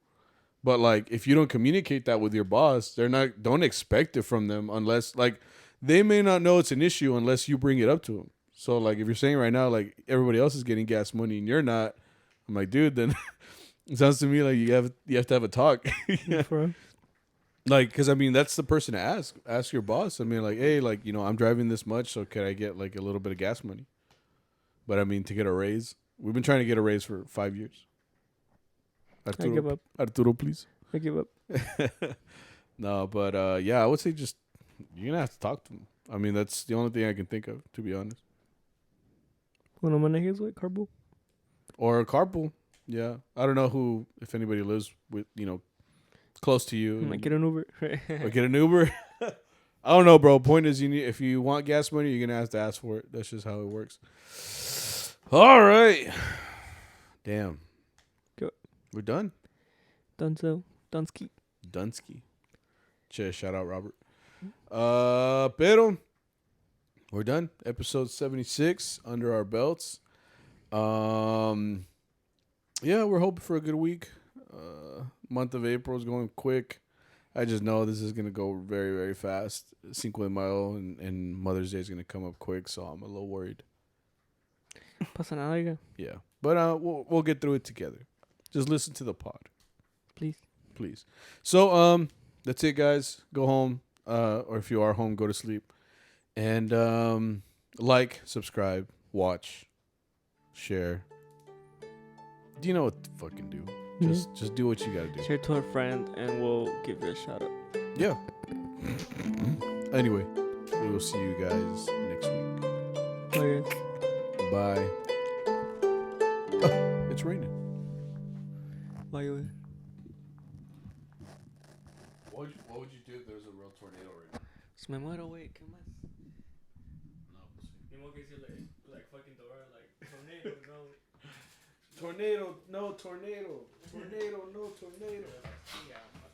But, like, if you don't communicate that with your boss, don't expect it from them unless, like, they may not know it's an issue unless you bring it up to them. So, like, if you're saying right now, like, everybody else is getting gas money and you're not, I'm like, dude, then it sounds to me like you have to have a talk. Yeah. Like, because, I mean, that's the person to ask. Ask your boss. I mean, like, hey, like, I'm driving this much, so can I get, like, a little bit of gas money? But, I mean, to get a raise. We've been trying to get a raise for 5 years. Arturo, I give up. Arturo, please. I give up. No, but, yeah, I would say just, you're going to have to talk to them. I mean, that's the only thing I can think of, to be honest. Cuando manejes, güey, carpool. Or a carpool. Yeah. I don't know if anybody lives with, close to you. Like, get an Uber. Or get an Uber. I don't know, bro. Point is, if you want gas money, you're gonna have to ask for it. That's just how it works. All right. Damn. Go. We're done. Dunzo. Dunsky. Shout out Robert. Pero we're done. Episode 76 under our belts. Yeah, we're hoping for a good week. Month of April is going quick. I just know this is going to go very, very fast. Cinco de Mayo and Mother's Day is going to come up quick, so I'm a little worried. Pasa nada, Yeah, but we'll get through it together. Just listen to the pod. Please. So, that's it, guys. Go home, or if you are home, go to sleep. And like, subscribe, watch, share. Do you know what to fucking do? Just do what you gotta do. Share to a friend, and we'll give you a shout out. Yeah. Anyway, we will see you guys next week. Okay. Bye. Oh, it's raining. Why you? What would you do if there was a real tornado right now? Se me muero, güey. ¿Qué más? No, pues sí. Mismo que dice like fucking Dora, like tornado, no. Tornado, no tornado. Tornado, no tornado. Yeah.